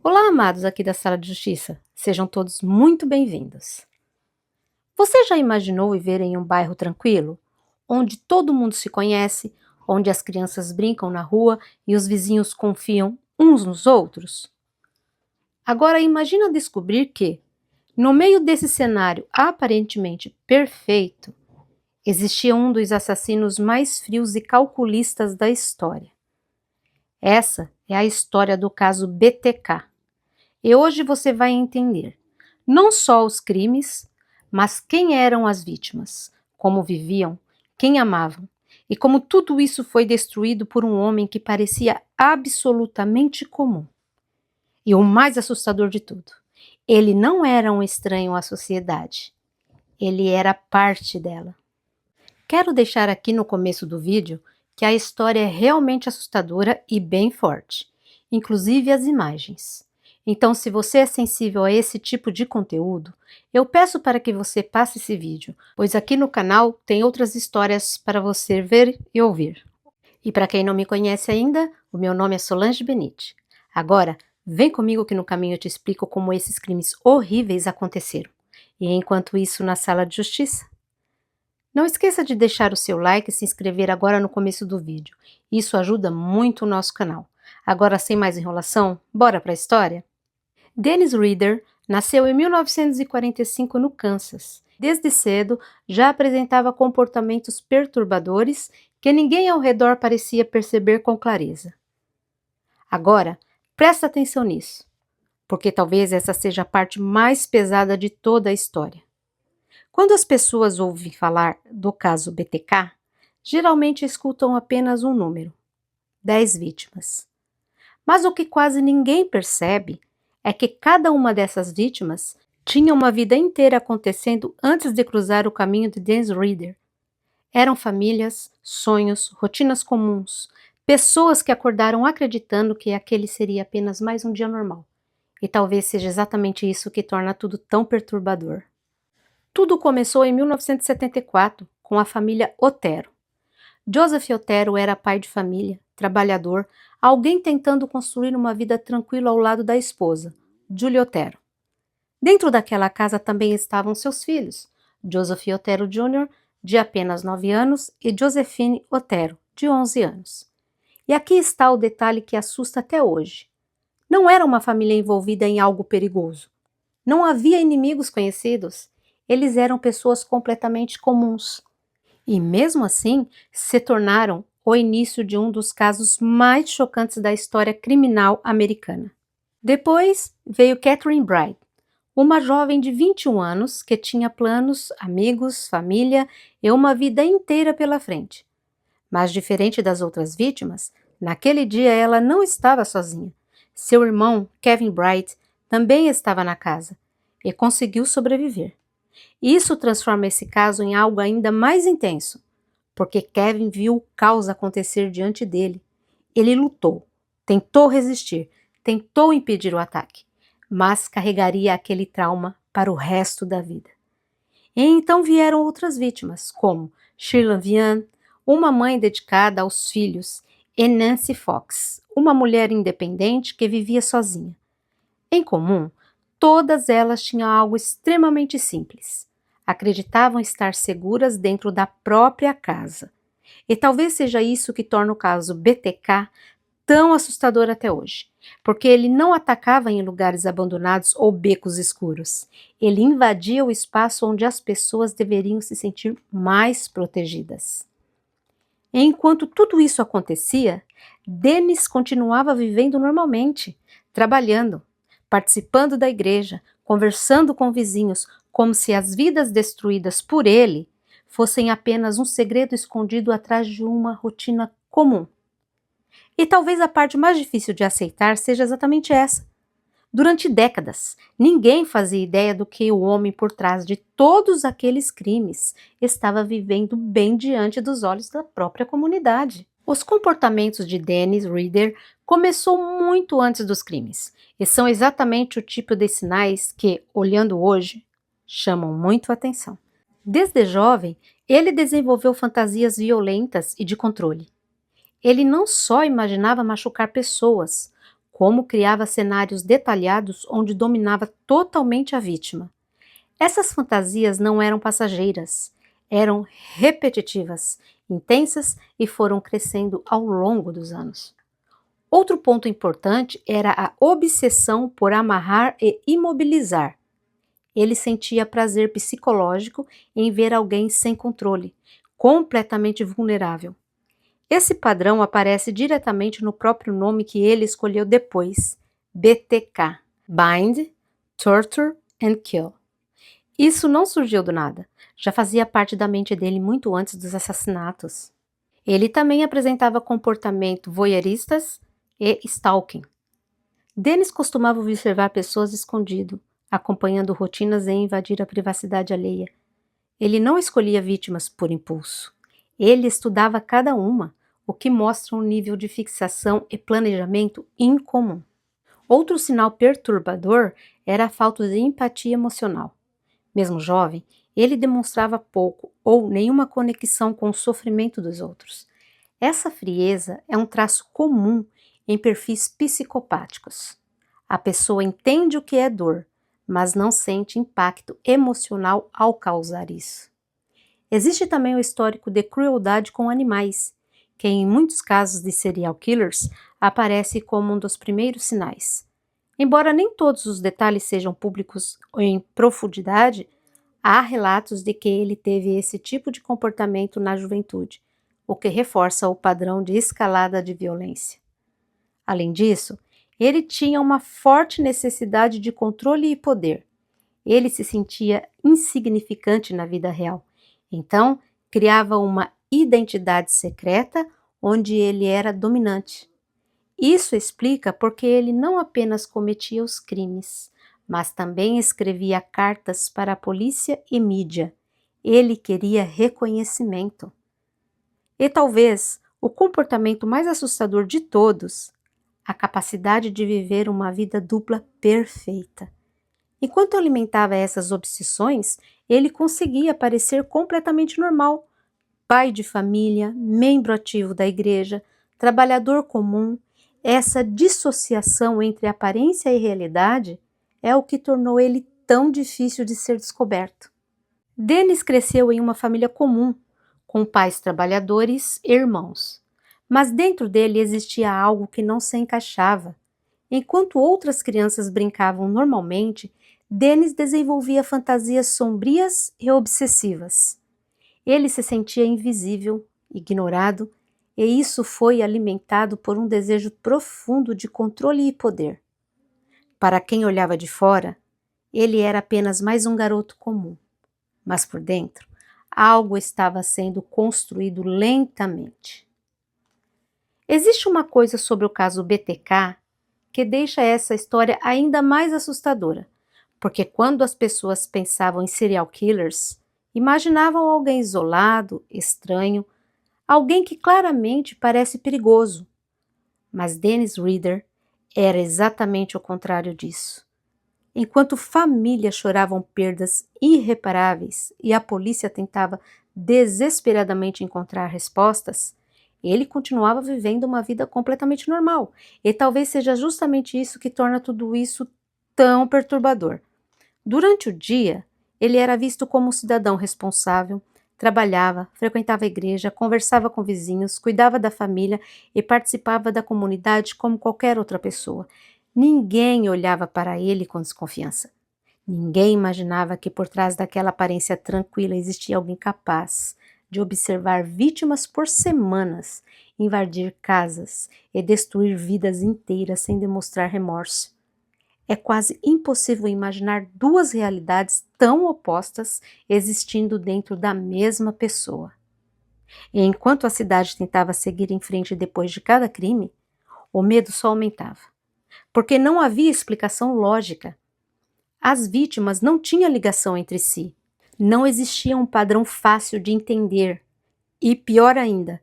Olá, amados aqui da Sala de Justiça. Sejam todos muito bem-vindos. Você já imaginou viver em um bairro tranquilo, onde todo mundo se conhece, onde as crianças brincam na rua e os vizinhos confiam uns nos outros? Agora imagina descobrir que, no meio desse cenário aparentemente perfeito, existia um dos assassinos mais frios e calculistas da história. Essa é a história do caso BTK. E hoje você vai entender não só os crimes, mas quem eram as vítimas, como viviam, quem amavam e como tudo isso foi destruído por um homem que parecia absolutamente comum. E o mais assustador de tudo, ele não era um estranho à sociedade, ele era parte dela. Quero deixar aqui no começo do vídeo que a história é realmente assustadora e bem forte, inclusive as imagens. Então, se você é sensível a esse tipo de conteúdo, eu peço para que você passe esse vídeo, pois aqui no canal tem outras histórias para você ver e ouvir. E para quem não me conhece ainda, o meu nome é Solange Benite. Agora, vem comigo que no caminho eu te explico como esses crimes horríveis aconteceram. E enquanto isso, na Sala de Justiça. Não esqueça de deixar o seu like e se inscrever agora no começo do vídeo. Isso ajuda muito o nosso canal. Agora, sem mais enrolação, bora para a história? Dennis Rader nasceu em 1945 no Kansas. Desde cedo, já apresentava comportamentos perturbadores que ninguém ao redor parecia perceber com clareza. Agora, presta atenção nisso, porque talvez essa seja a parte mais pesada de toda a história. Quando as pessoas ouvem falar do caso BTK, geralmente escutam apenas um número: 10 vítimas. Mas o que quase ninguém percebe é que cada uma dessas vítimas tinha uma vida inteira acontecendo antes de cruzar o caminho de Dennis Rader. Eram famílias, sonhos, rotinas comuns, pessoas que acordaram acreditando que aquele seria apenas mais um dia normal. E talvez seja exatamente isso que torna tudo tão perturbador. Tudo começou em 1974, com a família Otero. Joseph Otero era pai de família, trabalhador, alguém tentando construir uma vida tranquila ao lado da esposa, Julie Otero. Dentro daquela casa também estavam seus filhos, Joseph Otero Jr., de apenas 9 anos, e Josephine Otero, de 11 anos. E aqui está o detalhe que assusta até hoje. Não era uma família envolvida em algo perigoso. Não havia inimigos conhecidos. Eles eram pessoas completamente comuns. E mesmo assim, se tornaram o início de um dos casos mais chocantes da história criminal americana. Depois veio Catherine Bright, uma jovem de 21 anos que tinha planos, amigos, família e uma vida inteira pela frente. Mas diferente das outras vítimas, naquele dia ela não estava sozinha. Seu irmão, Kevin Bright, também estava na casa e conseguiu sobreviver. Isso transforma esse caso em algo ainda mais intenso, porque Kevin viu o caos acontecer diante dele. Ele lutou, tentou resistir, tentou impedir o ataque, mas carregaria aquele trauma para o resto da vida. E então vieram outras vítimas, como Shirley Vian, uma mãe dedicada aos filhos, e Nancy Fox, uma mulher independente que vivia sozinha. Em comum, todas elas tinham algo extremamente simples. Acreditavam estar seguras dentro da própria casa. E talvez seja isso que torna o caso BTK tão assustador até hoje, porque ele não atacava em lugares abandonados ou becos escuros. Ele invadia o espaço onde as pessoas deveriam se sentir mais protegidas. E enquanto tudo isso acontecia, Dennis continuava vivendo normalmente, trabalhando, participando da igreja, conversando com vizinhos, como se as vidas destruídas por ele fossem apenas um segredo escondido atrás de uma rotina comum. E talvez a parte mais difícil de aceitar seja exatamente essa. Durante décadas, ninguém fazia ideia do que o homem por trás de todos aqueles crimes estava vivendo bem diante dos olhos da própria comunidade. Os comportamentos de Dennis Rader começou muito antes dos crimes, e são exatamente o tipo de sinais que, olhando hoje, chamam muito a atenção. Desde jovem, ele desenvolveu fantasias violentas e de controle. Ele não só imaginava machucar pessoas, como criava cenários detalhados onde dominava totalmente a vítima. Essas fantasias não eram passageiras, eram repetitivas, intensas e foram crescendo ao longo dos anos. Outro ponto importante era a obsessão por amarrar e imobilizar. Ele sentia prazer psicológico em ver alguém sem controle, completamente vulnerável. Esse padrão aparece diretamente no próprio nome que ele escolheu depois, BTK, Bind, Torture and Kill. Isso não surgiu do nada, já fazia parte da mente dele muito antes dos assassinatos. Ele também apresentava comportamento voyeuristas e stalking. Dennis costumava observar pessoas escondido, acompanhando rotinas e invadir a privacidade alheia. Ele não escolhia vítimas por impulso. Ele estudava cada uma, o que mostra um nível de fixação e planejamento incomum. Outro sinal perturbador era a falta de empatia emocional. Mesmo jovem, ele demonstrava pouco ou nenhuma conexão com o sofrimento dos outros. Essa frieza é um traço comum em perfis psicopáticos. A pessoa entende o que é dor, mas não sente impacto emocional ao causar isso. Existe também o histórico de crueldade com animais, que em muitos casos de serial killers aparece como um dos primeiros sinais. Embora nem todos os detalhes sejam públicos em profundidade, há relatos de que ele teve esse tipo de comportamento na juventude, o que reforça o padrão de escalada de violência. Além disso, ele tinha uma forte necessidade de controle e poder. Ele se sentia insignificante na vida real, então criava uma identidade secreta onde ele era dominante. Isso explica porque ele não apenas cometia os crimes, mas também escrevia cartas para a polícia e mídia. Ele queria reconhecimento. E talvez o comportamento mais assustador de todos, a capacidade de viver uma vida dupla perfeita. Enquanto alimentava essas obsessões, ele conseguia parecer completamente normal. Pai de família, membro ativo da igreja, trabalhador comum. Essa dissociação entre aparência e realidade é o que tornou ele tão difícil de ser descoberto. Dennis cresceu em uma família comum, com pais trabalhadores e irmãos. Mas dentro dele existia algo que não se encaixava. Enquanto outras crianças brincavam normalmente, Dennis desenvolvia fantasias sombrias e obsessivas. Ele se sentia invisível, ignorado, e isso foi alimentado por um desejo profundo de controle e poder. Para quem olhava de fora, ele era apenas mais um garoto comum. Mas por dentro, algo estava sendo construído lentamente. Existe uma coisa sobre o caso BTK que deixa essa história ainda mais assustadora, porque quando as pessoas pensavam em serial killers, imaginavam alguém isolado, estranho, alguém que claramente parece perigoso. Mas Dennis Rader era exatamente o contrário disso. Enquanto famílias choravam perdas irreparáveis e a polícia tentava desesperadamente encontrar respostas, ele continuava vivendo uma vida completamente normal. E talvez seja justamente isso que torna tudo isso tão perturbador. Durante o dia, ele era visto como um cidadão responsável, trabalhava, frequentava a igreja, conversava com vizinhos, cuidava da família e participava da comunidade como qualquer outra pessoa. Ninguém olhava para ele com desconfiança. Ninguém imaginava que por trás daquela aparência tranquila existia alguém capaz de observar vítimas por semanas, invadir casas e destruir vidas inteiras sem demonstrar remorso. É quase impossível imaginar duas realidades tão opostas existindo dentro da mesma pessoa. E enquanto a cidade tentava seguir em frente depois de cada crime, o medo só aumentava, porque não havia explicação lógica. As vítimas não tinham ligação entre si, não existia um padrão fácil de entender e, pior ainda,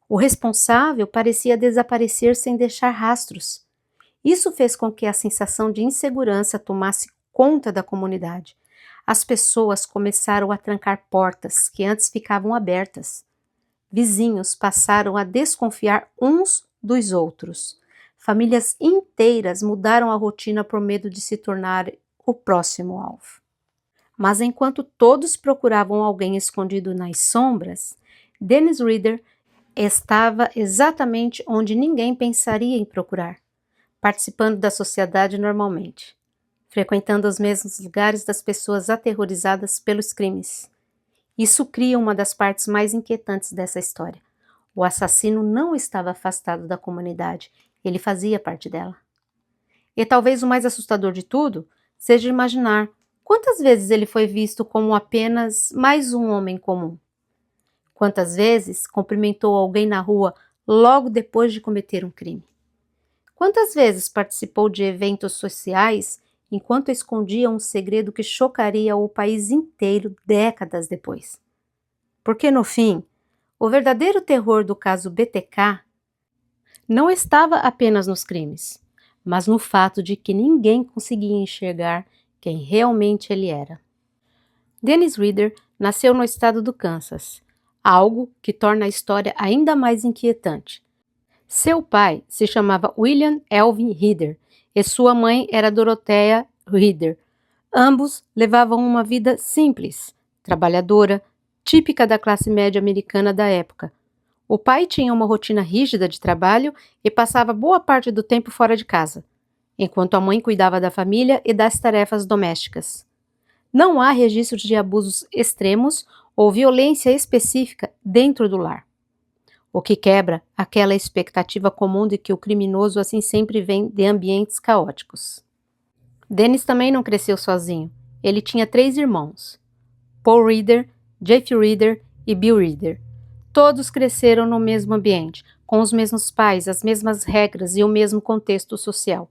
o responsável parecia desaparecer sem deixar rastros. Isso fez com que a sensação de insegurança tomasse conta da comunidade. As pessoas começaram a trancar portas que antes ficavam abertas. Vizinhos passaram a desconfiar uns dos outros. famílias inteiras mudaram a rotina por medo de se tornar o próximo alvo. Mas enquanto todos procuravam alguém escondido nas sombras, Dennis Reader estava exatamente onde ninguém pensaria em procurar, participando da sociedade normalmente, frequentando os mesmos lugares das pessoas aterrorizadas pelos crimes. Isso cria uma das partes mais inquietantes dessa história. O assassino não estava afastado da comunidade, ele fazia parte dela. E talvez o mais assustador de tudo seja imaginar quantas vezes ele foi visto como apenas mais um homem comum. Quantas vezes cumprimentou alguém na rua logo depois de cometer um crime? Quantas vezes participou de eventos sociais enquanto escondia um segredo que chocaria o país inteiro décadas depois? Porque, no fim, o verdadeiro terror do caso BTK não estava apenas nos crimes, mas no fato de que ninguém conseguia enxergar quem realmente ele era. Dennis Reader nasceu no estado do Kansas, algo que torna a história ainda mais inquietante. Seu pai se chamava William Elvin Reader e sua mãe era Dorothea Reader. Ambos levavam uma vida simples, trabalhadora, típica da classe média americana da época. O pai tinha uma rotina rígida de trabalho e passava boa parte do tempo fora de casa, enquanto a mãe cuidava da família e das tarefas domésticas. Não há registros de abusos extremos ou violência específica dentro do lar, o que quebra aquela expectativa comum de que o criminoso assim sempre vem de ambientes caóticos. Dennis também não cresceu sozinho. Ele tinha 3 irmãos, Paul Reader, Jeff Reader e Bill Reader. Todos cresceram no mesmo ambiente, com os mesmos pais, as mesmas regras e o mesmo contexto social.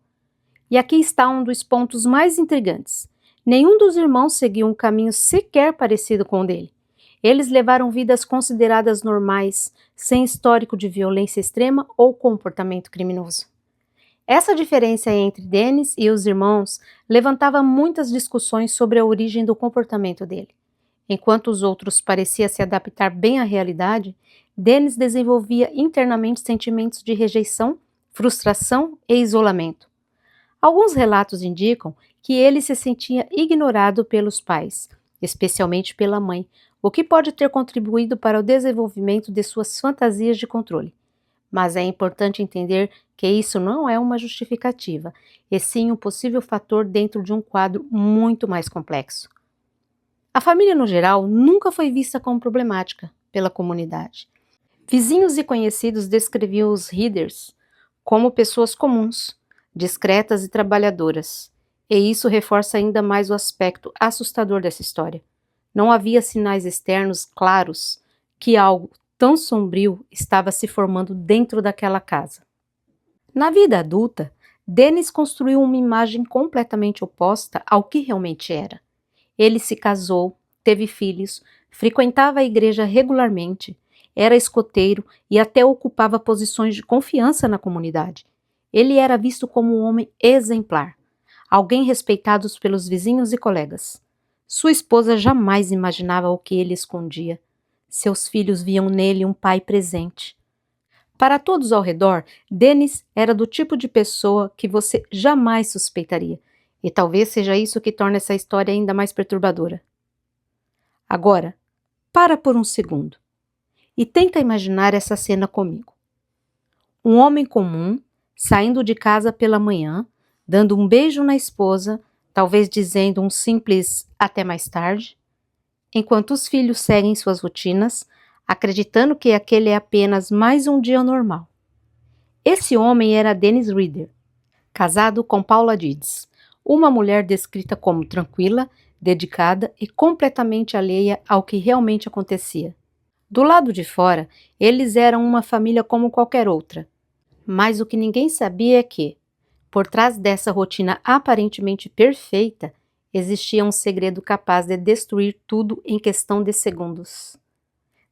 E aqui está um dos pontos mais intrigantes. Nenhum dos irmãos seguiu um caminho sequer parecido com o dele. Eles levaram vidas consideradas normais, sem histórico de violência extrema ou comportamento criminoso. Essa diferença entre Dennis e os irmãos levantava muitas discussões sobre a origem do comportamento dele. Enquanto os outros pareciam se adaptar bem à realidade, Dennis desenvolvia internamente sentimentos de rejeição, frustração e isolamento. Alguns relatos indicam que ele se sentia ignorado pelos pais, especialmente pela mãe, o que pode ter contribuído para o desenvolvimento de suas fantasias de controle. Mas é importante entender que isso não é uma justificativa, e sim um possível fator dentro de um quadro muito mais complexo. A família, no geral, nunca foi vista como problemática pela comunidade. Vizinhos e conhecidos descreviam os Readers como pessoas comuns, discretas e trabalhadoras, e isso reforça ainda mais o aspecto assustador dessa história. Não havia sinais externos claros que algo tão sombrio estava se formando dentro daquela casa. Na vida adulta, Dennis construiu uma imagem completamente oposta ao que realmente era. Ele se casou, teve filhos, frequentava a igreja regularmente, era escoteiro e até ocupava posições de confiança na comunidade. Ele era visto como um homem exemplar, alguém respeitado pelos vizinhos e colegas. Sua esposa jamais imaginava o que ele escondia. Seus filhos viam nele um pai presente. Para todos ao redor, Dennis era do tipo de pessoa que você jamais suspeitaria, e talvez seja isso que torna essa história ainda mais perturbadora. Agora, para por um segundo e tenta imaginar essa cena comigo. Um homem comum, saindo de casa pela manhã, dando um beijo na esposa, talvez dizendo um simples até mais tarde, enquanto os filhos seguem suas rotinas, acreditando que aquele é apenas mais um dia normal. Esse homem era Dennis Reader, casado com Paula Deeds, uma mulher descrita como tranquila, dedicada e completamente alheia ao que realmente acontecia. Do lado de fora, eles eram uma família como qualquer outra. Mas o que ninguém sabia é que, por trás dessa rotina aparentemente perfeita, existia um segredo capaz de destruir tudo em questão de segundos.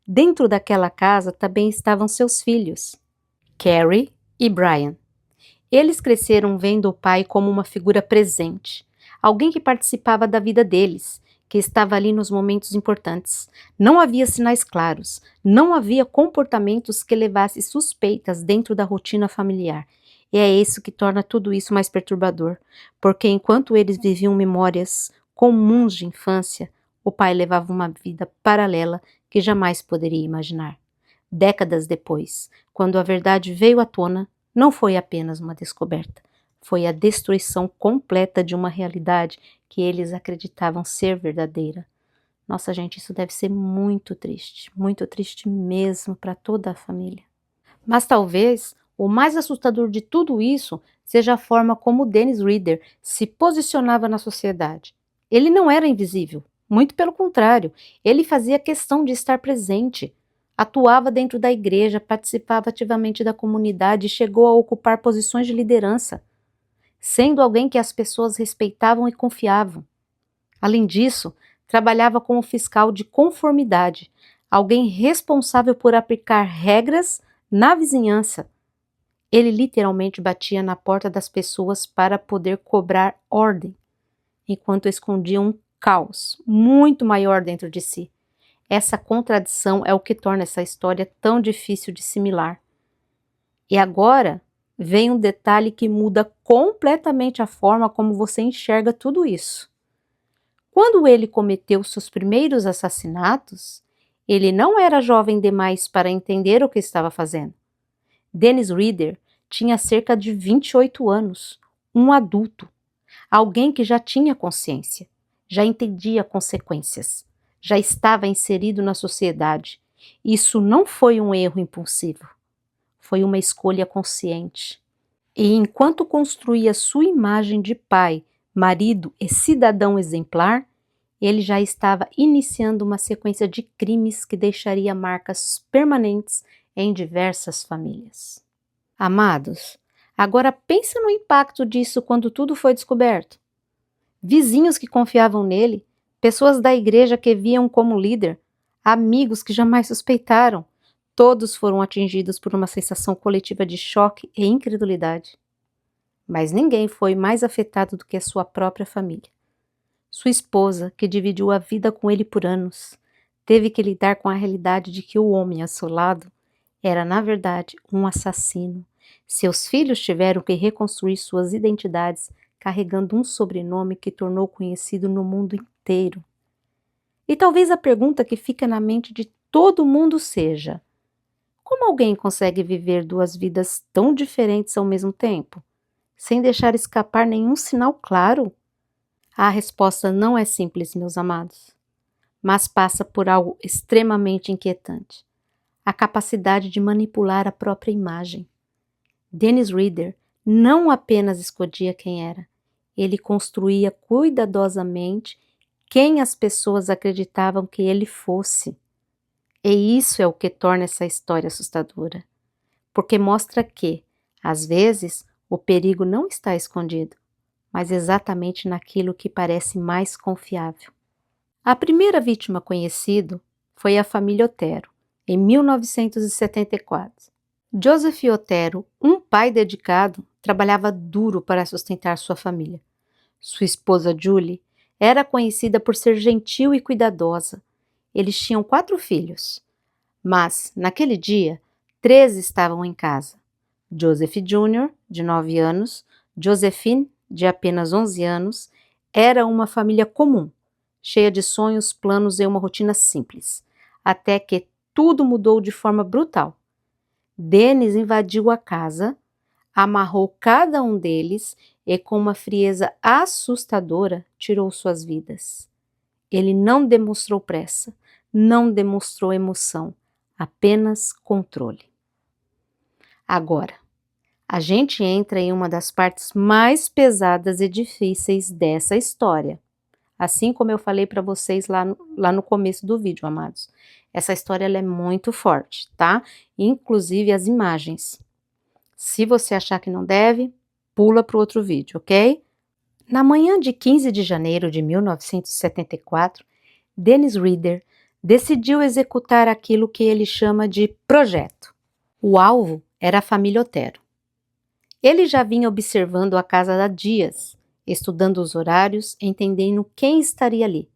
Dentro daquela casa também estavam seus filhos, Carrie e Brian. Eles cresceram vendo o pai como uma figura presente, alguém que participava da vida deles, que estava ali nos momentos importantes. Não havia sinais claros, não havia comportamentos que levassem suspeitas dentro da rotina familiar. E é isso que torna tudo isso mais perturbador, porque enquanto eles viviam memórias comuns de infância, o pai levava uma vida paralela que jamais poderia imaginar. Décadas depois, quando a verdade veio à tona, não foi apenas uma descoberta, foi a destruição completa de uma realidade que eles acreditavam ser verdadeira. Nossa, gente, isso deve ser muito triste mesmo para toda a família. Mas talvez o mais assustador de tudo isso seja a forma como Dennis Reader se posicionava na sociedade. Ele não era invisível, muito pelo contrário, ele fazia questão de estar presente. Atuava dentro da igreja, participava ativamente da comunidade e chegou a ocupar posições de liderança, sendo alguém que as pessoas respeitavam e confiavam. Além disso, trabalhava como fiscal de conformidade, alguém responsável por aplicar regras na vizinhança. Ele literalmente batia na porta das pessoas para poder cobrar ordem, enquanto escondia um caos muito maior dentro de si. Essa contradição é o que torna essa história tão difícil de assimilar. E agora vem um detalhe que muda completamente a forma como você enxerga tudo isso. Quando ele cometeu seus primeiros assassinatos, ele não era jovem demais para entender o que estava fazendo. Dennis Reader tinha cerca de 28 anos, um adulto, alguém que já tinha consciência, já entendia consequências, já estava inserido na sociedade. Isso não foi um erro impulsivo, foi uma escolha consciente. E enquanto construía sua imagem de pai, marido e cidadão exemplar, ele já estava iniciando uma sequência de crimes que deixaria marcas permanentes em diversas famílias. Amados, agora pensa no impacto disso quando tudo foi descoberto. Vizinhos que confiavam nele, pessoas da igreja que viam como líder, amigos que jamais suspeitaram, todos foram atingidos por uma sensação coletiva de choque e incredulidade. Mas ninguém foi mais afetado do que a sua própria família. Sua esposa, que dividiu a vida com ele por anos, teve que lidar com a realidade de que o homem ao seu lado era, na verdade, um assassino. Seus filhos tiveram que reconstruir suas identidades carregando um sobrenome que tornou conhecido no mundo inteiro. E talvez a pergunta que fica na mente de todo mundo seja: como alguém consegue viver duas vidas tão diferentes ao mesmo tempo, sem deixar escapar nenhum sinal claro? A resposta não é simples, meus amados, mas passa por algo extremamente inquietante: a capacidade de manipular a própria imagem. Dennis Reader não apenas escolhia quem era, ele construía cuidadosamente quem as pessoas acreditavam que ele fosse. E isso é o que torna essa história assustadora, porque mostra que, às vezes, o perigo não está escondido, mas exatamente naquilo que parece mais confiável. A primeira vítima conhecida foi a família Otero, em 1974. Joseph Otero, um pai dedicado, trabalhava duro para sustentar sua família. Sua esposa Julie era conhecida por ser gentil e cuidadosa. Eles tinham 4 filhos, mas, naquele dia, 3 estavam em casa. Joseph Jr., de 9 anos, Josephine, de apenas 11 anos, era uma família comum, cheia de sonhos, planos e uma rotina simples, até que tudo mudou de forma brutal. Dennis invadiu a casa, amarrou cada um deles e, com uma frieza assustadora, tirou suas vidas. Ele não demonstrou pressa, não demonstrou emoção, apenas controle. Agora, a gente entra em uma das partes mais pesadas e difíceis dessa história. Assim como eu falei para vocês lá no começo do vídeo, amados. Essa história ela é muito forte, tá? Inclusive as imagens. Se você achar que não deve, pula para o outro vídeo, ok? Na manhã de 15 de janeiro de 1974, Dennis Reader decidiu executar aquilo que ele chama de projeto. O alvo era a família Otero. Ele já vinha observando a casa há dias, estudando os horários, entendendo quem estaria ali.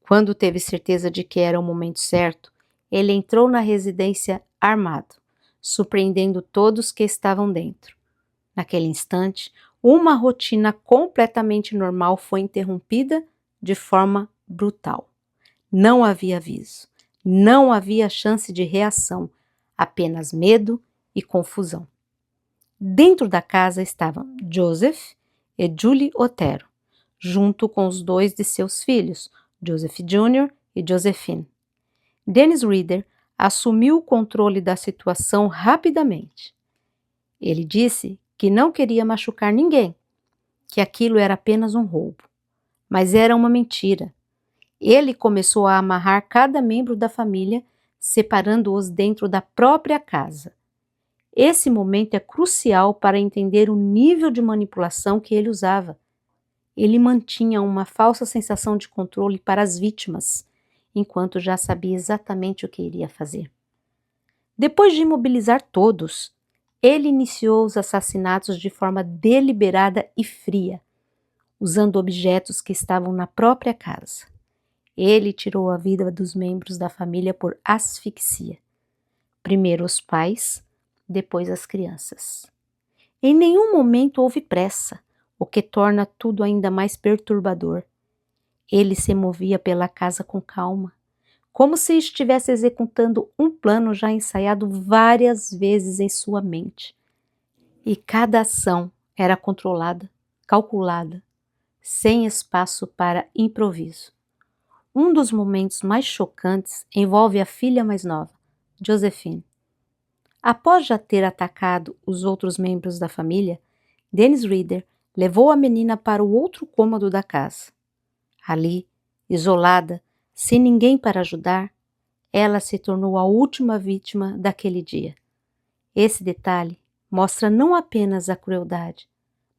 Quando teve certeza de que era o momento certo, ele entrou na residência armado, surpreendendo todos que estavam dentro. Naquele instante, uma rotina completamente normal foi interrompida de forma brutal. Não havia aviso, não havia chance de reação, apenas medo e confusão. Dentro da casa estavam Joseph e Julie Otero, junto com os dois de seus filhos, Joseph Jr. e Josephine. Dennis Reader assumiu o controle da situação rapidamente. Ele disse que não queria machucar ninguém, que aquilo era apenas um roubo. Mas era uma mentira. Ele começou a amarrar cada membro da família, separando-os dentro da própria casa. Esse momento é crucial para entender o nível de manipulação que ele usava. Ele mantinha uma falsa sensação de controle para as vítimas, enquanto já sabia exatamente o que iria fazer. Depois de imobilizar todos, ele iniciou os assassinatos de forma deliberada e fria, usando objetos que estavam na própria casa. Ele tirou a vida dos membros da família por asfixia. Primeiro os pais, depois as crianças. Em nenhum momento houve pressa, o que torna tudo ainda mais perturbador. Ele se movia pela casa com calma, como se estivesse executando um plano já ensaiado várias vezes em sua mente. E cada ação era controlada, calculada, sem espaço para improviso. Um dos momentos mais chocantes envolve a filha mais nova, Josephine. Após já ter atacado os outros membros da família, Dennis Reader levou a menina para o outro cômodo da casa. Ali, isolada, sem ninguém para ajudar, ela se tornou a última vítima daquele dia. Esse detalhe mostra não apenas a crueldade,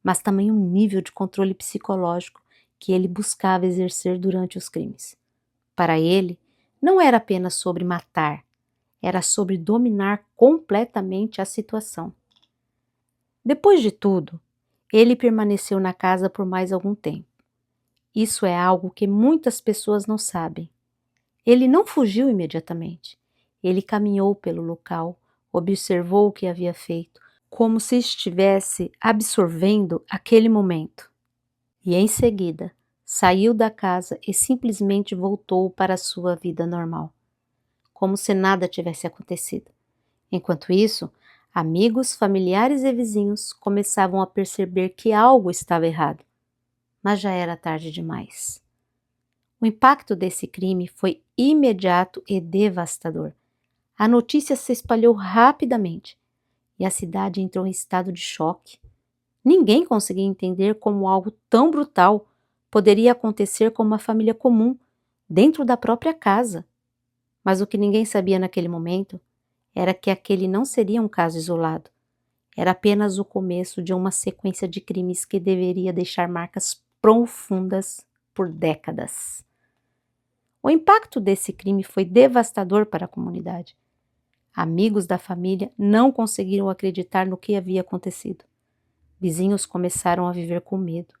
mas também o nível de controle psicológico que ele buscava exercer durante os crimes. Para ele, não era apenas sobre matar, era sobre dominar completamente a situação. Depois de tudo, ele permaneceu na casa por mais algum tempo. Isso é algo que muitas pessoas não sabem. Ele não fugiu imediatamente. Ele caminhou pelo local, observou o que havia feito, como se estivesse absorvendo aquele momento. E em seguida, saiu da casa e simplesmente voltou para a sua vida normal, como se nada tivesse acontecido. Enquanto isso, amigos, familiares e vizinhos começavam a perceber que algo estava errado, mas já era tarde demais. O impacto desse crime foi imediato e devastador. A notícia se espalhou rapidamente e a cidade entrou em estado de choque. Ninguém conseguia entender como algo tão brutal poderia acontecer com uma família comum, dentro da própria casa. Mas o que ninguém sabia naquele momento era que aquele não seria um caso isolado. Era apenas o começo de uma sequência de crimes que deveria deixar marcas profundas por décadas. O impacto desse crime foi devastador para a comunidade. Amigos da família não conseguiram acreditar no que havia acontecido. Vizinhos começaram a viver com medo,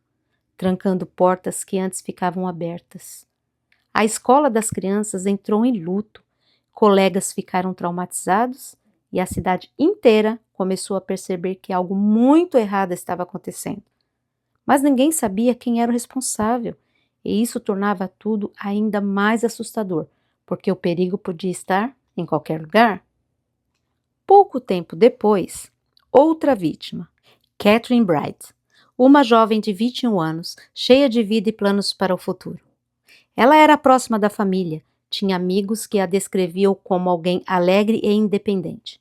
trancando portas que antes ficavam abertas. A escola das crianças entrou em luto, colegas ficaram traumatizados e a cidade inteira começou a perceber que algo muito errado estava acontecendo. Mas ninguém sabia quem era o responsável, e isso tornava tudo ainda mais assustador, porque o perigo podia estar em qualquer lugar. Pouco tempo depois, outra vítima, Catherine Bright, uma jovem de 21 anos, cheia de vida e planos para o futuro. Ela era próxima da família, tinha amigos que a descreviam como alguém alegre e independente.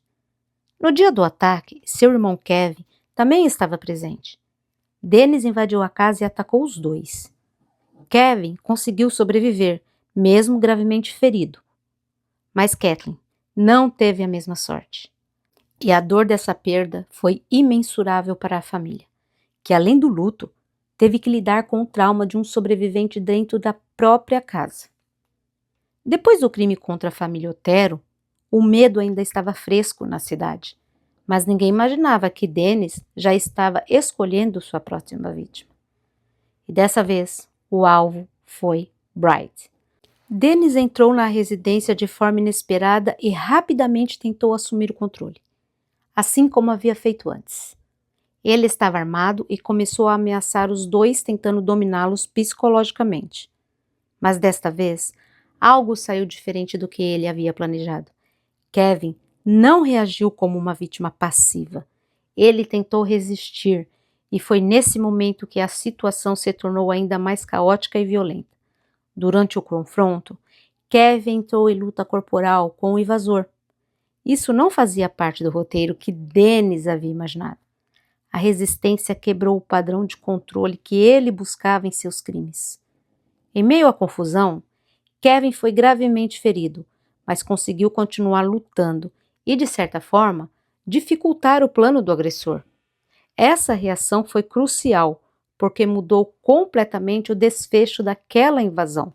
No dia do ataque, seu irmão Kevin também estava presente. Dennis invadiu a casa e atacou os dois. Kevin conseguiu sobreviver, mesmo gravemente ferido. Mas Kathleen não teve a mesma sorte. E a dor dessa perda foi imensurável para a família, que além do luto, teve que lidar com o trauma de um sobrevivente dentro da própria casa. Depois do crime contra a família Otero, o medo ainda estava fresco na cidade, mas ninguém imaginava que Dennis já estava escolhendo sua próxima vítima. E dessa vez, o alvo foi Bright. Dennis entrou na residência de forma inesperada e rapidamente tentou assumir o controle, assim como havia feito antes. Ele estava armado e começou a ameaçar os dois, tentando dominá-los psicologicamente. Mas desta vez, algo saiu diferente do que ele havia planejado. Kevin não reagiu como uma vítima passiva. Ele tentou resistir, e foi nesse momento que a situação se tornou ainda mais caótica e violenta. Durante o confronto, Kevin entrou em luta corporal com o invasor. Isso não fazia parte do roteiro que Dennis havia imaginado. A resistência quebrou o padrão de controle que ele buscava em seus crimes. Em meio à confusão, Kevin foi gravemente ferido, mas conseguiu continuar lutando e, de certa forma, dificultar o plano do agressor. Essa reação foi crucial, porque mudou completamente o desfecho daquela invasão.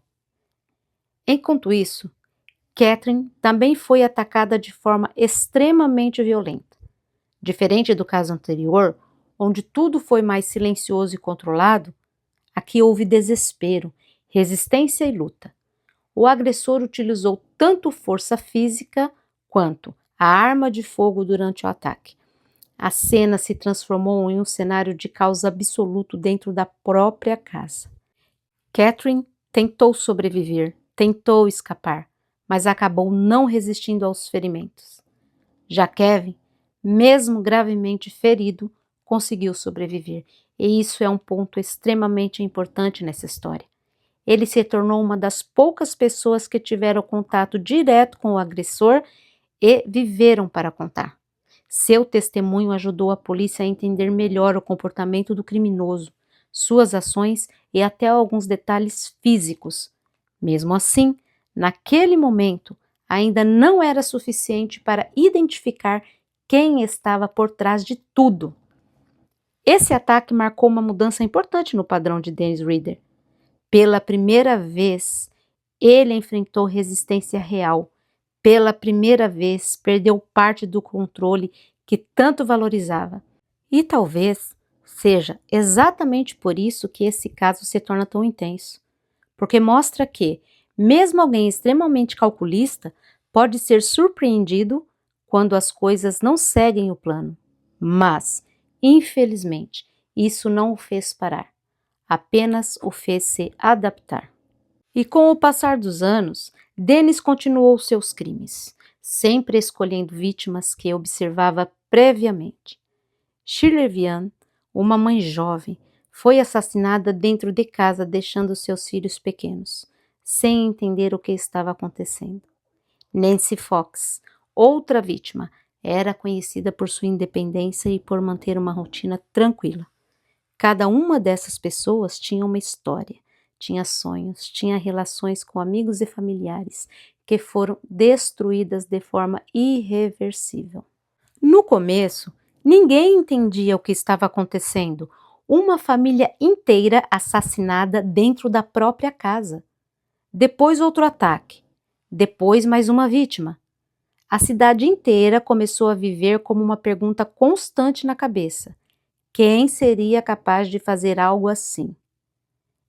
Enquanto isso, Catherine também foi atacada de forma extremamente violenta. Diferente do caso anterior, onde tudo foi mais silencioso e controlado, aqui houve desespero, resistência e luta. O agressor utilizou tanto força física quanto a arma de fogo durante o ataque. A cena se transformou em um cenário de caos absoluto dentro da própria casa. Catherine tentou sobreviver, tentou escapar, mas acabou não resistindo aos ferimentos. Já Kevin, mesmo gravemente ferido, conseguiu sobreviver, e isso é um ponto extremamente importante nessa história. Ele se tornou uma das poucas pessoas que tiveram contato direto com o agressor e viveram para contar. Seu testemunho ajudou a polícia a entender melhor o comportamento do criminoso, suas ações e até alguns detalhes físicos. Mesmo assim, naquele momento, ainda não era suficiente para identificar quem estava por trás de tudo. Esse ataque marcou uma mudança importante no padrão de Dennis Rader. Pela primeira vez, ele enfrentou resistência real. Pela primeira vez, perdeu parte do controle que tanto valorizava. E talvez seja exatamente por isso que esse caso se torna tão intenso. Porque mostra que, mesmo alguém extremamente calculista, pode ser surpreendido quando as coisas não seguem o plano. Mas, infelizmente, isso não o fez parar. Apenas o fez se adaptar. E com o passar dos anos, Dennis continuou seus crimes, sempre escolhendo vítimas que observava previamente. Shirley Vian, uma mãe jovem, foi assassinada dentro de casa deixando seus filhos pequenos, sem entender o que estava acontecendo. Nancy Fox, outra vítima, era conhecida por sua independência e por manter uma rotina tranquila. Cada uma dessas pessoas tinha uma história, tinha sonhos, tinha relações com amigos e familiares que foram destruídas de forma irreversível. No começo, ninguém entendia o que estava acontecendo. Uma família inteira assassinada dentro da própria casa. Depois outro ataque. Depois mais uma vítima. A cidade inteira começou a viver como uma pergunta constante na cabeça. Quem seria capaz de fazer algo assim?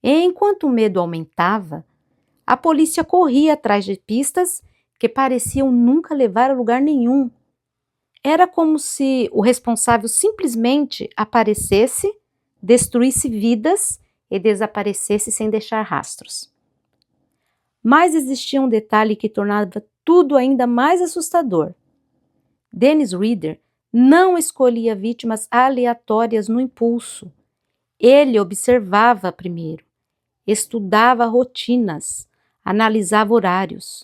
E enquanto o medo aumentava, a polícia corria atrás de pistas que pareciam nunca levar a lugar nenhum. Era como se o responsável simplesmente aparecesse, destruísse vidas e desaparecesse sem deixar rastros. Mas existia um detalhe que tornava tudo ainda mais assustador. Dennis Rader não escolhia vítimas aleatórias no impulso. Ele observava primeiro, estudava rotinas, analisava horários,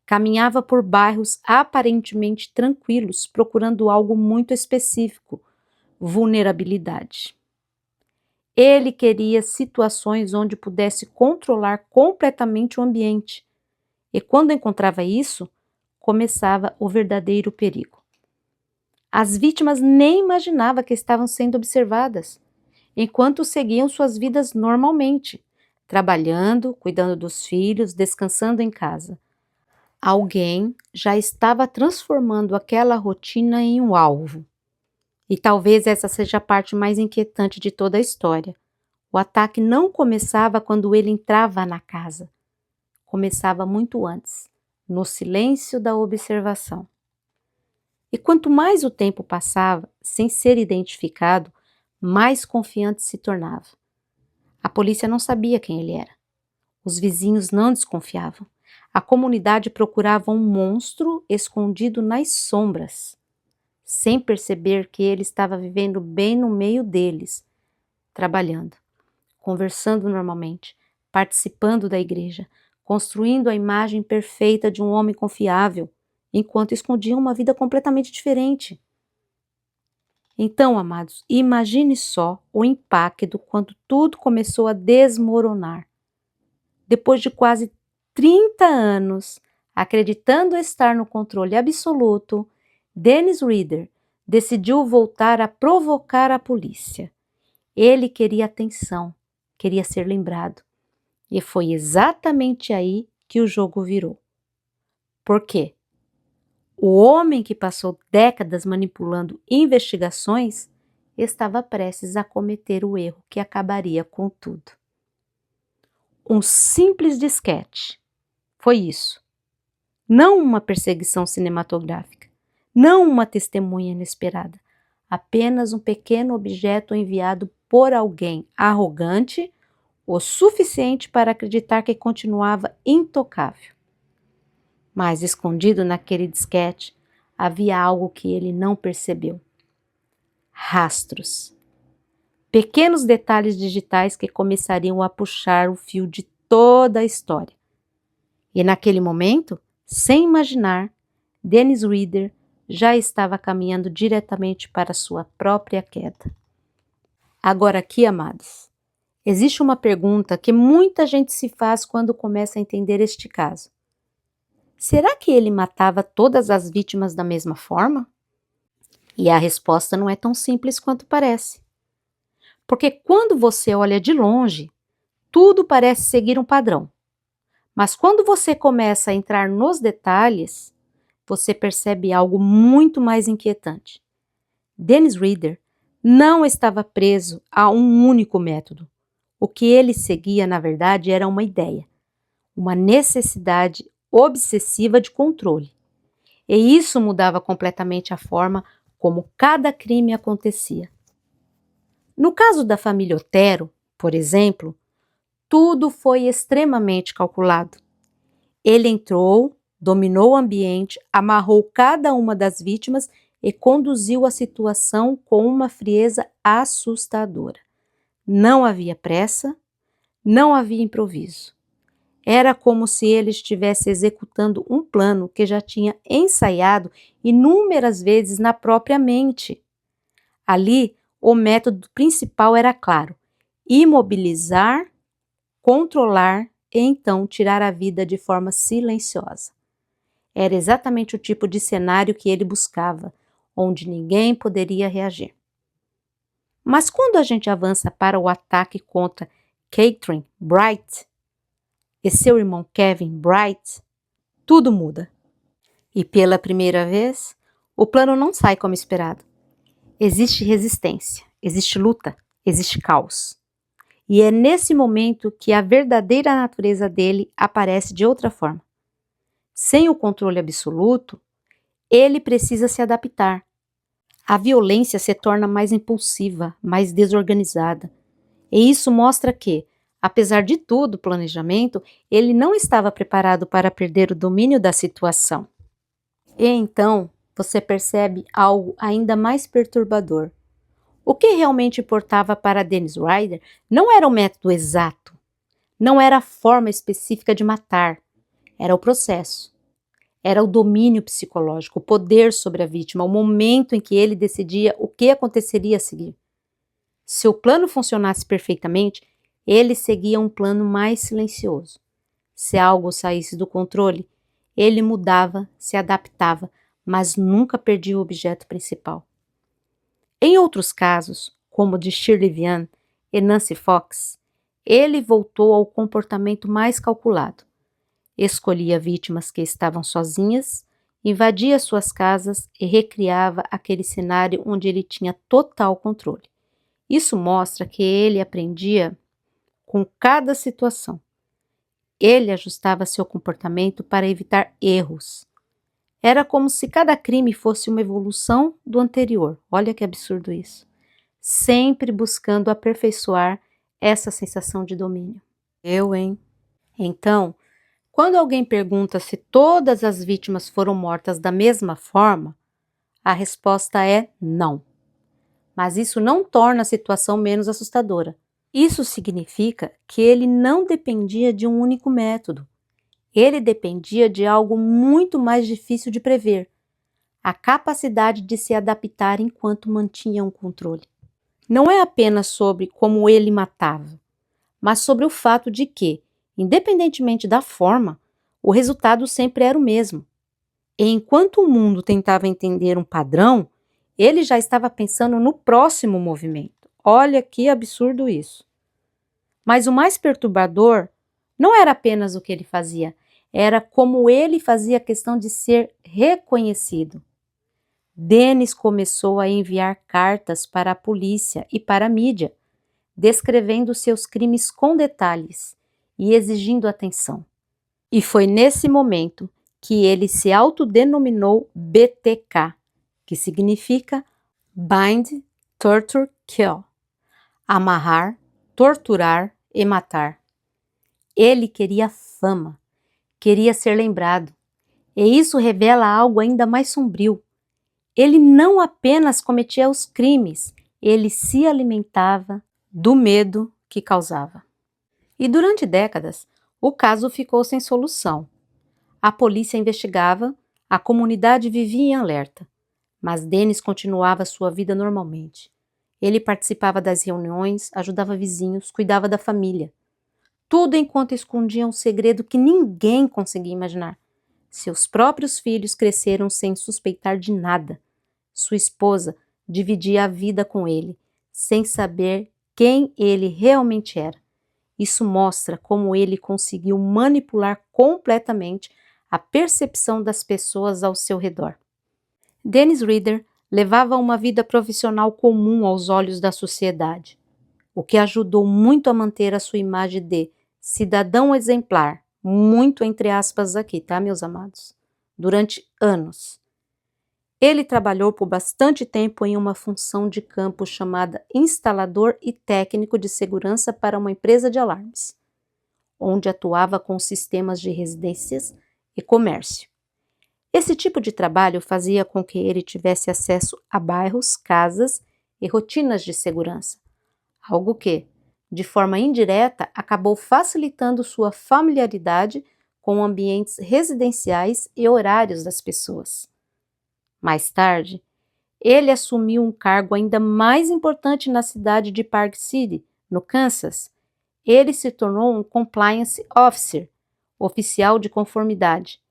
caminhava por bairros aparentemente tranquilos, procurando algo muito específico: vulnerabilidade. Ele queria situações onde pudesse controlar completamente o ambiente. E quando encontrava isso, começava o verdadeiro perigo. As vítimas nem imaginavam que estavam sendo observadas, enquanto seguiam suas vidas normalmente, trabalhando, cuidando dos filhos, descansando em casa. Alguém já estava transformando aquela rotina em um alvo. E talvez essa seja a parte mais inquietante de toda a história. O ataque não começava quando ele entrava na casa. Começava muito antes, no silêncio da observação. E quanto mais o tempo passava, sem ser identificado, mais confiante se tornava. A polícia não sabia quem ele era. Os vizinhos não desconfiavam. A comunidade procurava um monstro escondido nas sombras, sem perceber que ele estava vivendo bem no meio deles, trabalhando, conversando normalmente, participando da igreja, construindo a imagem perfeita de um homem confiável, enquanto escondiam uma vida completamente diferente. Então, amados, imagine só o impacto quando tudo começou a desmoronar. Depois de quase 30 anos, acreditando estar no controle absoluto, Dennis Rader decidiu voltar a provocar a polícia. Ele queria atenção, queria ser lembrado. E foi exatamente aí que o jogo virou. Por quê? O homem que passou décadas manipulando investigações estava prestes a cometer o erro que acabaria com tudo. Um simples disquete. Foi isso. Não uma perseguição cinematográfica. Não uma testemunha inesperada. Apenas um pequeno objeto enviado por alguém arrogante o suficiente para acreditar que continuava intocável. Mas escondido naquele disquete havia algo que ele não percebeu. Rastros. Pequenos detalhes digitais que começariam a puxar o fio de toda a história. E naquele momento, sem imaginar, Dennis Rader já estava caminhando diretamente para sua própria queda. Agora aqui, amados, existe uma pergunta que muita gente se faz quando começa a entender este caso. Será que ele matava todas as vítimas da mesma forma? E a resposta não é tão simples quanto parece. Porque quando você olha de longe, tudo parece seguir um padrão. Mas quando você começa a entrar nos detalhes, você percebe algo muito mais inquietante. Dennis Rader não estava preso a um único método. O que ele seguia, na verdade, era uma ideia, uma necessidade obsessiva de controle. E isso mudava completamente a forma como cada crime acontecia. No caso da família Otero, por exemplo, tudo foi extremamente calculado. Ele entrou, dominou o ambiente, amarrou cada uma das vítimas e conduziu a situação com uma frieza assustadora. Não havia pressa, não havia improviso. Era como se ele estivesse executando um plano que já tinha ensaiado inúmeras vezes na própria mente. Ali, o método principal era claro: imobilizar, controlar e então tirar a vida de forma silenciosa. Era exatamente o tipo de cenário que ele buscava, onde ninguém poderia reagir. Mas quando a gente avança para o ataque contra Catherine Bright e seu irmão Kevin Bright, tudo muda. E pela primeira vez, o plano não sai como esperado. Existe resistência, existe luta, existe caos. E é nesse momento que a verdadeira natureza dele aparece de outra forma. Sem o controle absoluto, ele precisa se adaptar. A violência se torna mais impulsiva, mais desorganizada. E isso mostra que, apesar de todo o planejamento, ele não estava preparado para perder o domínio da situação. E então, você percebe algo ainda mais perturbador. O que realmente importava para Dennis Rader não era o método exato, não era a forma específica de matar, era o processo. Era o domínio psicológico, o poder sobre a vítima, o momento em que ele decidia o que aconteceria a seguir. Se o plano funcionasse perfeitamente, ele seguia um plano mais silencioso. Se algo saísse do controle, ele mudava, se adaptava, mas nunca perdia o objeto principal. Em outros casos, como o de Shirley Vian e Nancy Fox, ele voltou ao comportamento mais calculado. Escolhia vítimas que estavam sozinhas, invadia suas casas e recriava aquele cenário onde ele tinha total controle. Isso mostra que ele aprendia com cada situação. Ele ajustava seu comportamento para evitar erros. Era como se cada crime fosse uma evolução do anterior. Olha que absurdo isso. sempre buscando aperfeiçoar essa sensação de domínio. Eu, hein? Então, quando alguém pergunta se todas as vítimas foram mortas da mesma forma, a resposta é não. Mas isso não torna a situação menos assustadora. Isso significa que ele não dependia de um único método. Ele dependia de algo muito mais difícil de prever: a capacidade de se adaptar enquanto mantinha um controle. Não é apenas sobre como ele matava, mas sobre o fato de que, independentemente da forma, o resultado sempre era o mesmo. E enquanto o mundo tentava entender um padrão, ele já estava pensando no próximo movimento. Olha que absurdo isso. Mas o mais perturbador não era apenas o que ele fazia, era como ele fazia questão de ser reconhecido. Dennis começou a enviar cartas para a polícia e para a mídia, descrevendo seus crimes com detalhes e exigindo atenção. E foi nesse momento que ele se autodenominou BTK, que significa Bind, Torture, Kill. Amarrar, torturar e matar. Ele queria fama, queria ser lembrado. E isso revela algo ainda mais sombrio. Ele não apenas cometia os crimes, ele se alimentava do medo que causava. E durante décadas, o caso ficou sem solução. A polícia investigava, a comunidade vivia em alerta, mas Dennis continuava sua vida normalmente. Ele participava das reuniões, ajudava vizinhos, cuidava da família. Tudo enquanto escondia um segredo que ninguém conseguia imaginar. Seus próprios filhos cresceram sem suspeitar de nada. Sua esposa dividia a vida com ele, sem saber quem ele realmente era. Isso mostra como ele conseguiu manipular completamente a percepção das pessoas ao seu redor. Dennis Rader levava uma vida profissional comum aos olhos da sociedade, o que ajudou muito a manter a sua imagem de cidadão exemplar, muito entre aspas aqui, tá, meus amados? Durante anos. Ele trabalhou por bastante tempo em uma função de campo chamada instalador e técnico de segurança para uma empresa de alarmes, onde atuava com sistemas de residências e comércio. Esse tipo de trabalho fazia com que ele tivesse acesso a bairros, casas e rotinas de segurança, algo que, de forma indireta, acabou facilitando sua familiaridade com ambientes residenciais e horários das pessoas. Mais tarde, ele assumiu um cargo ainda mais importante na cidade de Park City, no Kansas. Ele se tornou um Compliance Officer, oficial de conformidade.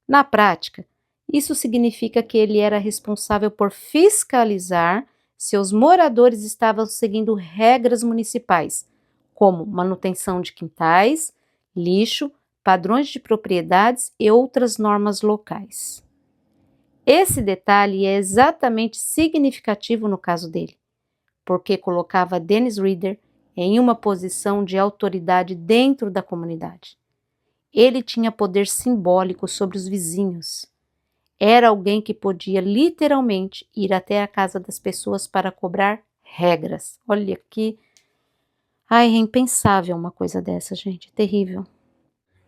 Na prática, isso significa que ele era responsável por fiscalizar se os moradores estavam seguindo regras municipais, como manutenção de quintais, lixo, padrões de propriedades e outras normas locais. Esse detalhe é exatamente significativo no caso dele, porque colocava Dennis Rader em uma posição de autoridade dentro da comunidade. Ele tinha poder simbólico sobre os vizinhos. Era alguém que podia literalmente ir até a casa das pessoas para cobrar regras. Olha que... Ai, é impensável uma coisa dessa, gente. Terrível.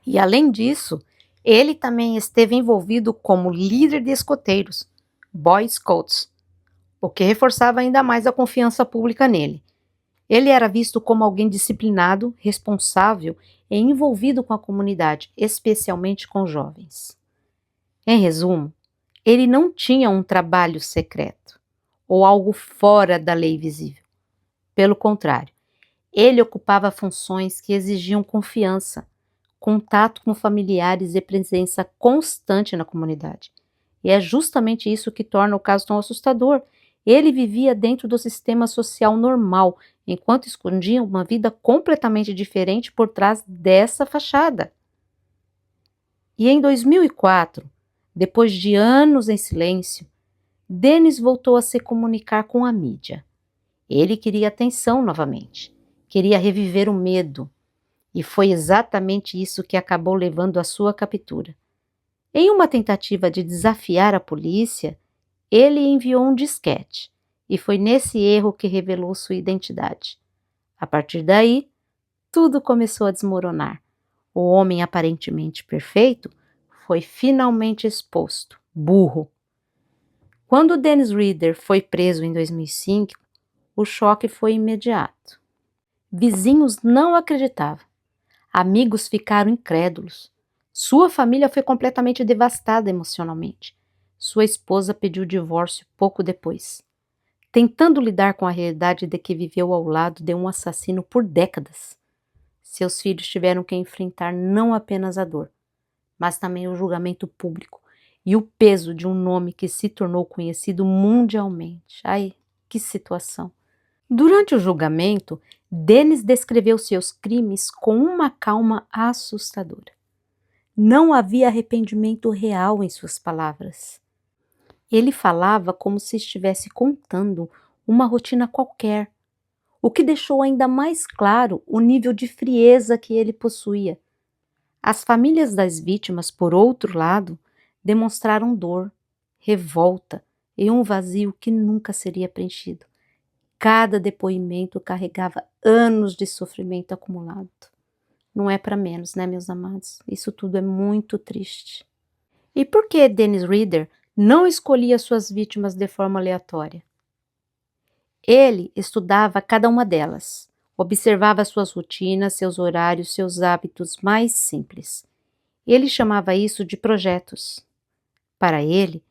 E além disso, ele também esteve envolvido como líder de escoteiros, Boy Scouts, o que reforçava ainda mais a confiança pública nele. Ele era visto como alguém disciplinado, responsável e envolvido com a comunidade, especialmente com jovens. Em resumo, ele não tinha um trabalho secreto ou algo fora da lei visível. Pelo contrário, ele ocupava funções que exigiam confiança, contato com familiares e presença constante na comunidade. E é justamente isso que torna o caso tão assustador. Ele vivia dentro do sistema social normal, enquanto escondia uma vida completamente diferente por trás dessa fachada. E em 2004, depois de anos em silêncio, Dennis voltou a se comunicar com a mídia. Ele queria atenção novamente, queria reviver o medo, e foi exatamente isso que acabou levando à sua captura. Em uma tentativa de desafiar a polícia, ele enviou um disquete, e foi nesse erro que revelou sua identidade. A partir daí, tudo começou a desmoronar. O homem aparentemente perfeito foi finalmente exposto, burro. Quando Dennis Rader foi preso em 2005, o choque foi imediato. Vizinhos não acreditavam. Amigos ficaram incrédulos. Sua família foi completamente devastada emocionalmente. Sua esposa pediu divórcio pouco depois, tentando lidar com a realidade de que viveu ao lado de um assassino por décadas. Seus filhos tiveram que enfrentar não apenas a dor, mas também o julgamento público e o peso de um nome que se tornou conhecido mundialmente. Ai, que situação! Durante o julgamento, Dennis descreveu seus crimes com uma calma assustadora. Não havia arrependimento real em suas palavras. Ele falava como se estivesse contando uma rotina qualquer, o que deixou ainda mais claro o nível de frieza que ele possuía. As famílias das vítimas, por outro lado, demonstraram dor, revolta e um vazio que nunca seria preenchido. Cada depoimento carregava anos de sofrimento acumulado. Não é para menos, né, meus amados? Isso tudo é muito triste. E por que Dennis Rader não escolhia suas vítimas de forma aleatória? Ele estudava cada uma delas, observava suas rotinas, seus horários, seus hábitos mais simples. Ele chamava isso de projetos. Para ele,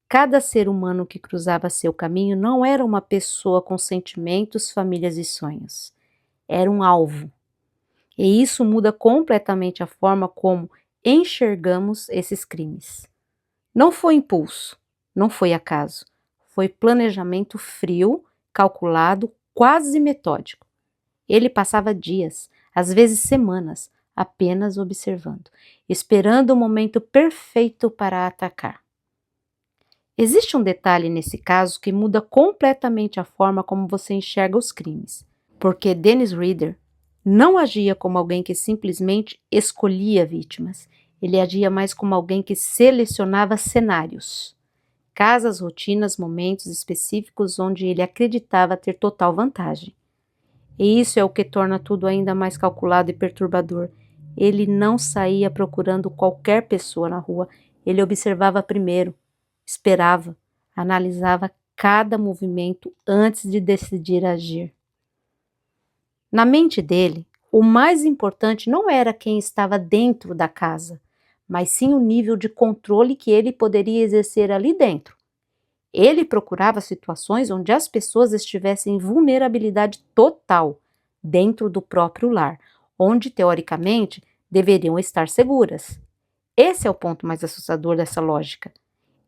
cada ser humano que cruzava seu caminho não era uma pessoa com sentimentos, famílias e sonhos. Era um alvo. E isso muda completamente a forma como enxergamos esses crimes. Não foi impulso, não foi acaso. Foi planejamento frio, calculado, quase metódico. Ele passava dias, às vezes semanas, apenas observando, esperando o momento perfeito para atacar. Existe um detalhe nesse caso que muda completamente a forma como você enxerga os crimes, porque Dennis Rader não agia como alguém que simplesmente escolhia vítimas, ele agia mais como alguém que selecionava cenários, casas, rotinas, momentos específicos onde ele acreditava ter total vantagem. E isso é o que torna tudo ainda mais calculado e perturbador. Ele não saía procurando qualquer pessoa na rua, ele observava primeiro, esperava, analisava cada movimento antes de decidir agir. Na mente dele, o mais importante não era quem estava dentro da casa, mas sim o nível de controle que ele poderia exercer ali dentro. Ele procurava situações onde as pessoas estivessem em vulnerabilidade total, dentro do próprio lar, onde, teoricamente, deveriam estar seguras. Esse é o ponto mais assustador dessa lógica.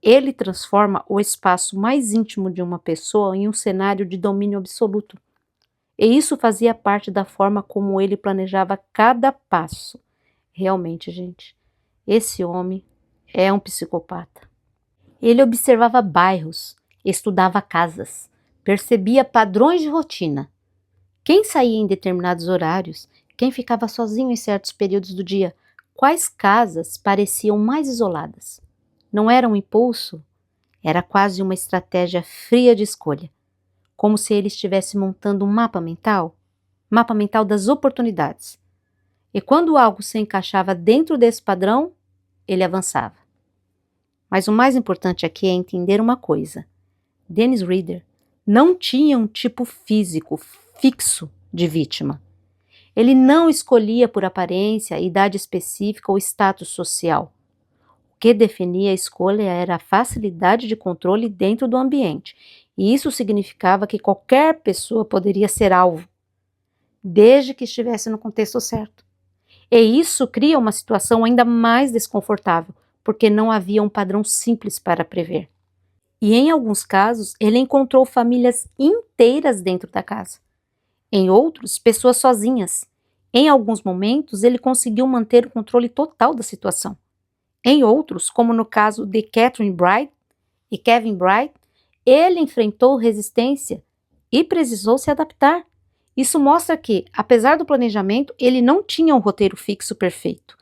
Ele transforma o espaço mais íntimo de uma pessoa em um cenário de domínio absoluto. E isso fazia parte da forma como ele planejava cada passo. Realmente, gente, esse homem é um psicopata. Ele observava bairros, estudava casas, percebia padrões de rotina. Quem saía em determinados horários, quem ficava sozinho em certos períodos do dia, quais casas pareciam mais isoladas. Não era um impulso, era quase uma estratégia fria de escolha, como se ele estivesse montando um mapa mental das oportunidades. E quando algo se encaixava dentro desse padrão, ele avançava. Mas o mais importante aqui é entender uma coisa. Dennis Rader não tinha um tipo físico fixo de vítima. Ele não escolhia por aparência, idade específica ou status social. O que definia a escolha era a facilidade de controle dentro do ambiente, e isso significava que qualquer pessoa poderia ser alvo, desde que estivesse no contexto certo. E isso cria uma situação ainda mais desconfortável, porque não havia um padrão simples para prever. E em alguns casos, ele encontrou famílias inteiras dentro da casa. Em outros, pessoas sozinhas. Em alguns momentos, ele conseguiu manter o controle total da situação. Em outros, como no caso de Catherine Bright e Kevin Bright, ele enfrentou resistência e precisou se adaptar. Isso mostra que, apesar do planejamento, ele não tinha um roteiro fixo perfeito.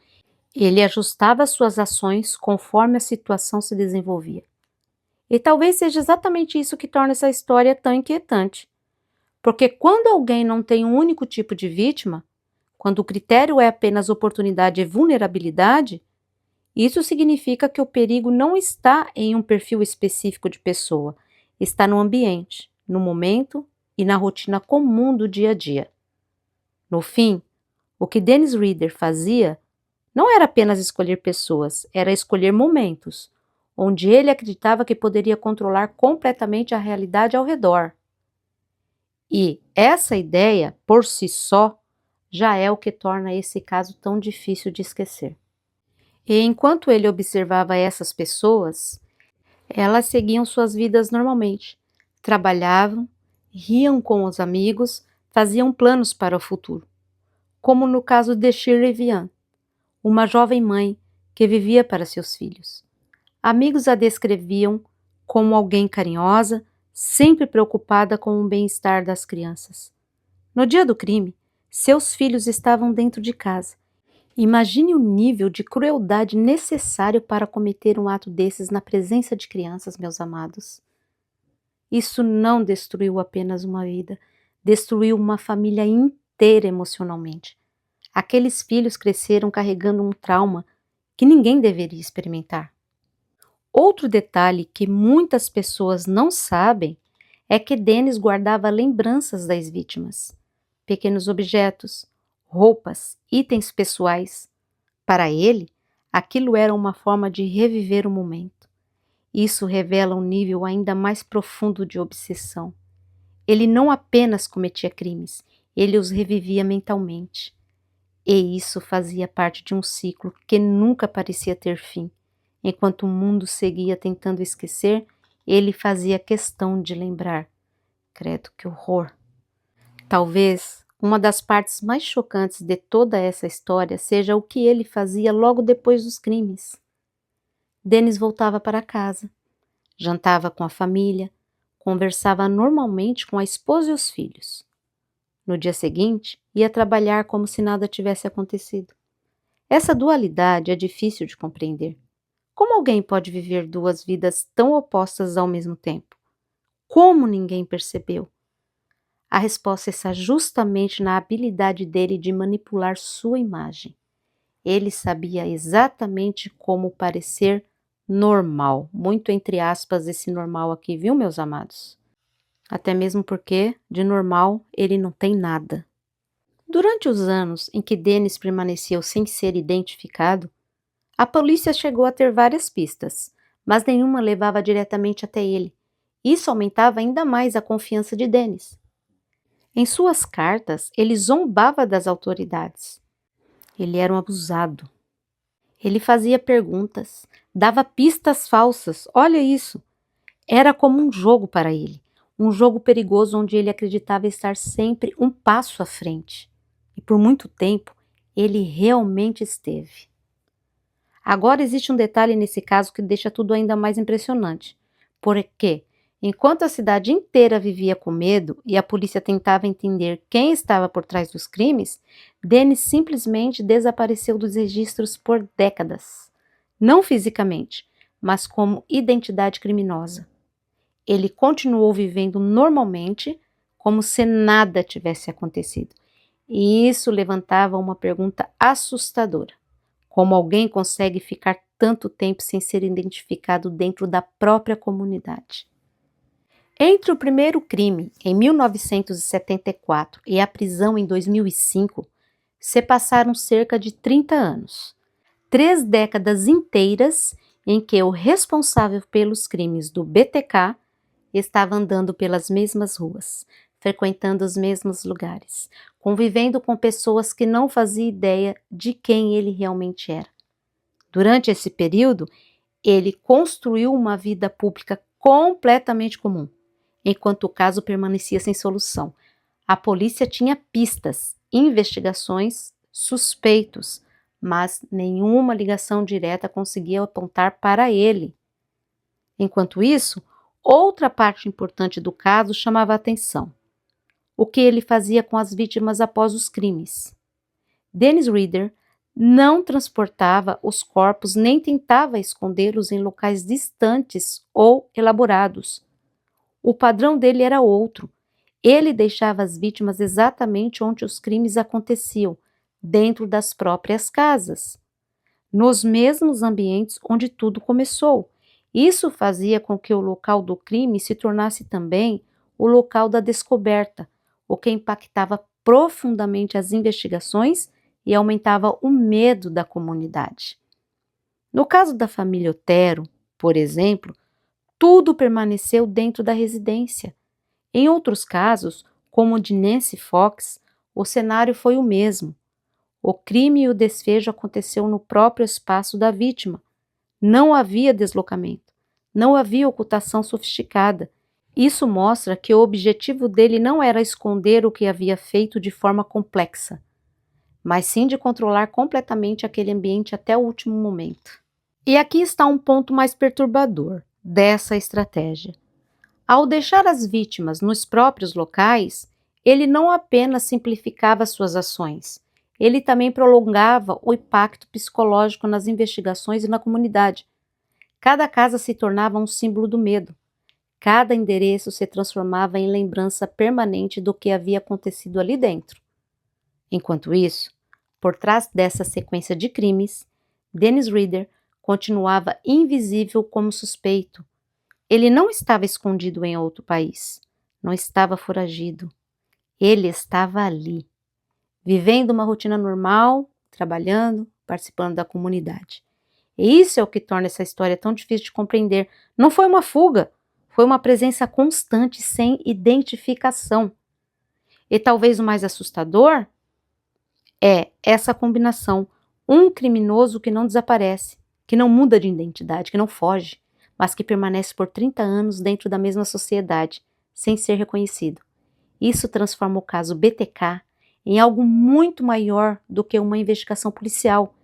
Ele ajustava suas ações conforme a situação se desenvolvia. E talvez seja exatamente isso que torna essa história tão inquietante. Porque quando alguém não tem um único tipo de vítima, quando o critério é apenas oportunidade e vulnerabilidade, isso significa que o perigo não está em um perfil específico de pessoa, está no ambiente, no momento e na rotina comum do dia a dia. No fim, o que Dennis Reader fazia não era apenas escolher pessoas, era escolher momentos, onde ele acreditava que poderia controlar completamente a realidade ao redor. E essa ideia, por si só, já é o que torna esse caso tão difícil de esquecer. E enquanto ele observava essas pessoas, elas seguiam suas vidas normalmente, trabalhavam, riam com os amigos, faziam planos para o futuro, como no caso de Shirley Vian, uma jovem mãe que vivia para seus filhos. Amigos a descreviam como alguém carinhosa, sempre preocupada com o bem-estar das crianças. No dia do crime, seus filhos estavam dentro de casa. Imagine o nível de crueldade necessário para cometer um ato desses na presença de crianças, meus amados. Isso não destruiu apenas uma vida, destruiu uma família inteira emocionalmente. Aqueles filhos cresceram carregando um trauma que ninguém deveria experimentar. Outro detalhe que muitas pessoas não sabem é que Dennis guardava lembranças das vítimas, pequenos objetos, roupas, itens pessoais. Para ele, aquilo era uma forma de reviver o momento. Isso revela um nível ainda mais profundo de obsessão. Ele não apenas cometia crimes, ele os revivia mentalmente. E isso fazia parte de um ciclo que nunca parecia ter fim. Enquanto o mundo seguia tentando esquecer, ele fazia questão de lembrar. Credo, que horror! Talvez uma das partes mais chocantes de toda essa história seja o que ele fazia logo depois dos crimes. Dennis voltava para casa, jantava com a família, conversava normalmente com a esposa e os filhos. No dia seguinte, ia trabalhar como se nada tivesse acontecido. Essa dualidade é difícil de compreender. Como alguém pode viver duas vidas tão opostas ao mesmo tempo? Como ninguém percebeu? A resposta está justamente na habilidade dele de manipular sua imagem. Ele sabia exatamente como parecer normal, muito entre aspas esse normal aqui, viu, meus amados? Até mesmo porque, de normal, ele não tem nada. Durante os anos em que Dennis permaneceu sem ser identificado, a polícia chegou a ter várias pistas, mas nenhuma levava diretamente até ele. Isso aumentava ainda mais a confiança de Dennis. Em suas cartas, ele zombava das autoridades. Ele era um abusado. Ele fazia perguntas, dava pistas falsas. Olha isso! Era como um jogo para ele. Um jogo perigoso onde ele acreditava estar sempre um passo à frente. E por muito tempo, ele realmente esteve. Agora existe um detalhe nesse caso que deixa tudo ainda mais impressionante. Porque, enquanto a cidade inteira vivia com medo e a polícia tentava entender quem estava por trás dos crimes, Dennis simplesmente desapareceu dos registros por décadas. Não fisicamente, mas como identidade criminosa. Ele continuou vivendo normalmente, como se nada tivesse acontecido. E isso levantava uma pergunta assustadora. Como alguém consegue ficar tanto tempo sem ser identificado dentro da própria comunidade? Entre o primeiro crime, em 1974, e a prisão em 2005, se passaram cerca de 30 anos. 3 décadas inteiras em que o responsável pelos crimes do BTK estava andando pelas mesmas ruas, frequentando os mesmos lugares, convivendo com pessoas que não faziam ideia de quem ele realmente era. Durante esse período, ele construiu uma vida pública completamente comum, enquanto o caso permanecia sem solução. A polícia tinha pistas, investigações, suspeitos, mas nenhuma ligação direta conseguia apontar para ele. Enquanto isso, outra parte importante do caso chamava a atenção: o que ele fazia com as vítimas após os crimes. Dennis Reader Não transportava os corpos nem tentava escondê-los em locais distantes ou elaborados. O padrão dele era outro. Ele deixava as vítimas exatamente onde os crimes aconteciam, dentro das próprias casas, nos mesmos ambientes onde tudo começou. Isso fazia com que o local do crime se tornasse também o local da descoberta, o que impactava profundamente as investigações e aumentava o medo da comunidade. No caso da família Otero, por exemplo, tudo permaneceu dentro da residência. Em outros casos, como o de Nancy Fox, o cenário foi o mesmo. O crime e o desfecho aconteceu no próprio espaço da vítima. Não havia deslocamento, não havia ocultação sofisticada. Isso mostra que o objetivo dele não era esconder o que havia feito de forma complexa, mas sim de controlar completamente aquele ambiente até o último momento. E aqui está um ponto mais perturbador dessa estratégia. Ao deixar as vítimas nos próprios locais, ele não apenas simplificava suas ações, ele também prolongava o impacto psicológico nas investigações e na comunidade. Cada casa se tornava um símbolo do medo. Cada endereço se transformava em lembrança permanente do que havia acontecido ali dentro. Enquanto isso, por trás dessa sequência de crimes, Dennis Rader continuava invisível como suspeito. Ele não estava escondido em outro país, não estava foragido. Ele estava ali, vivendo uma rotina normal, trabalhando, participando da comunidade. E isso é o que torna essa história tão difícil de compreender. Não foi uma fuga, foi uma presença constante, sem identificação. E talvez o mais assustador é essa combinação. Um criminoso que não desaparece, que não muda de identidade, que não foge, mas que permanece por 30 anos dentro da mesma sociedade, sem ser reconhecido. Isso transforma o caso BTK em algo muito maior do que uma investigação policial,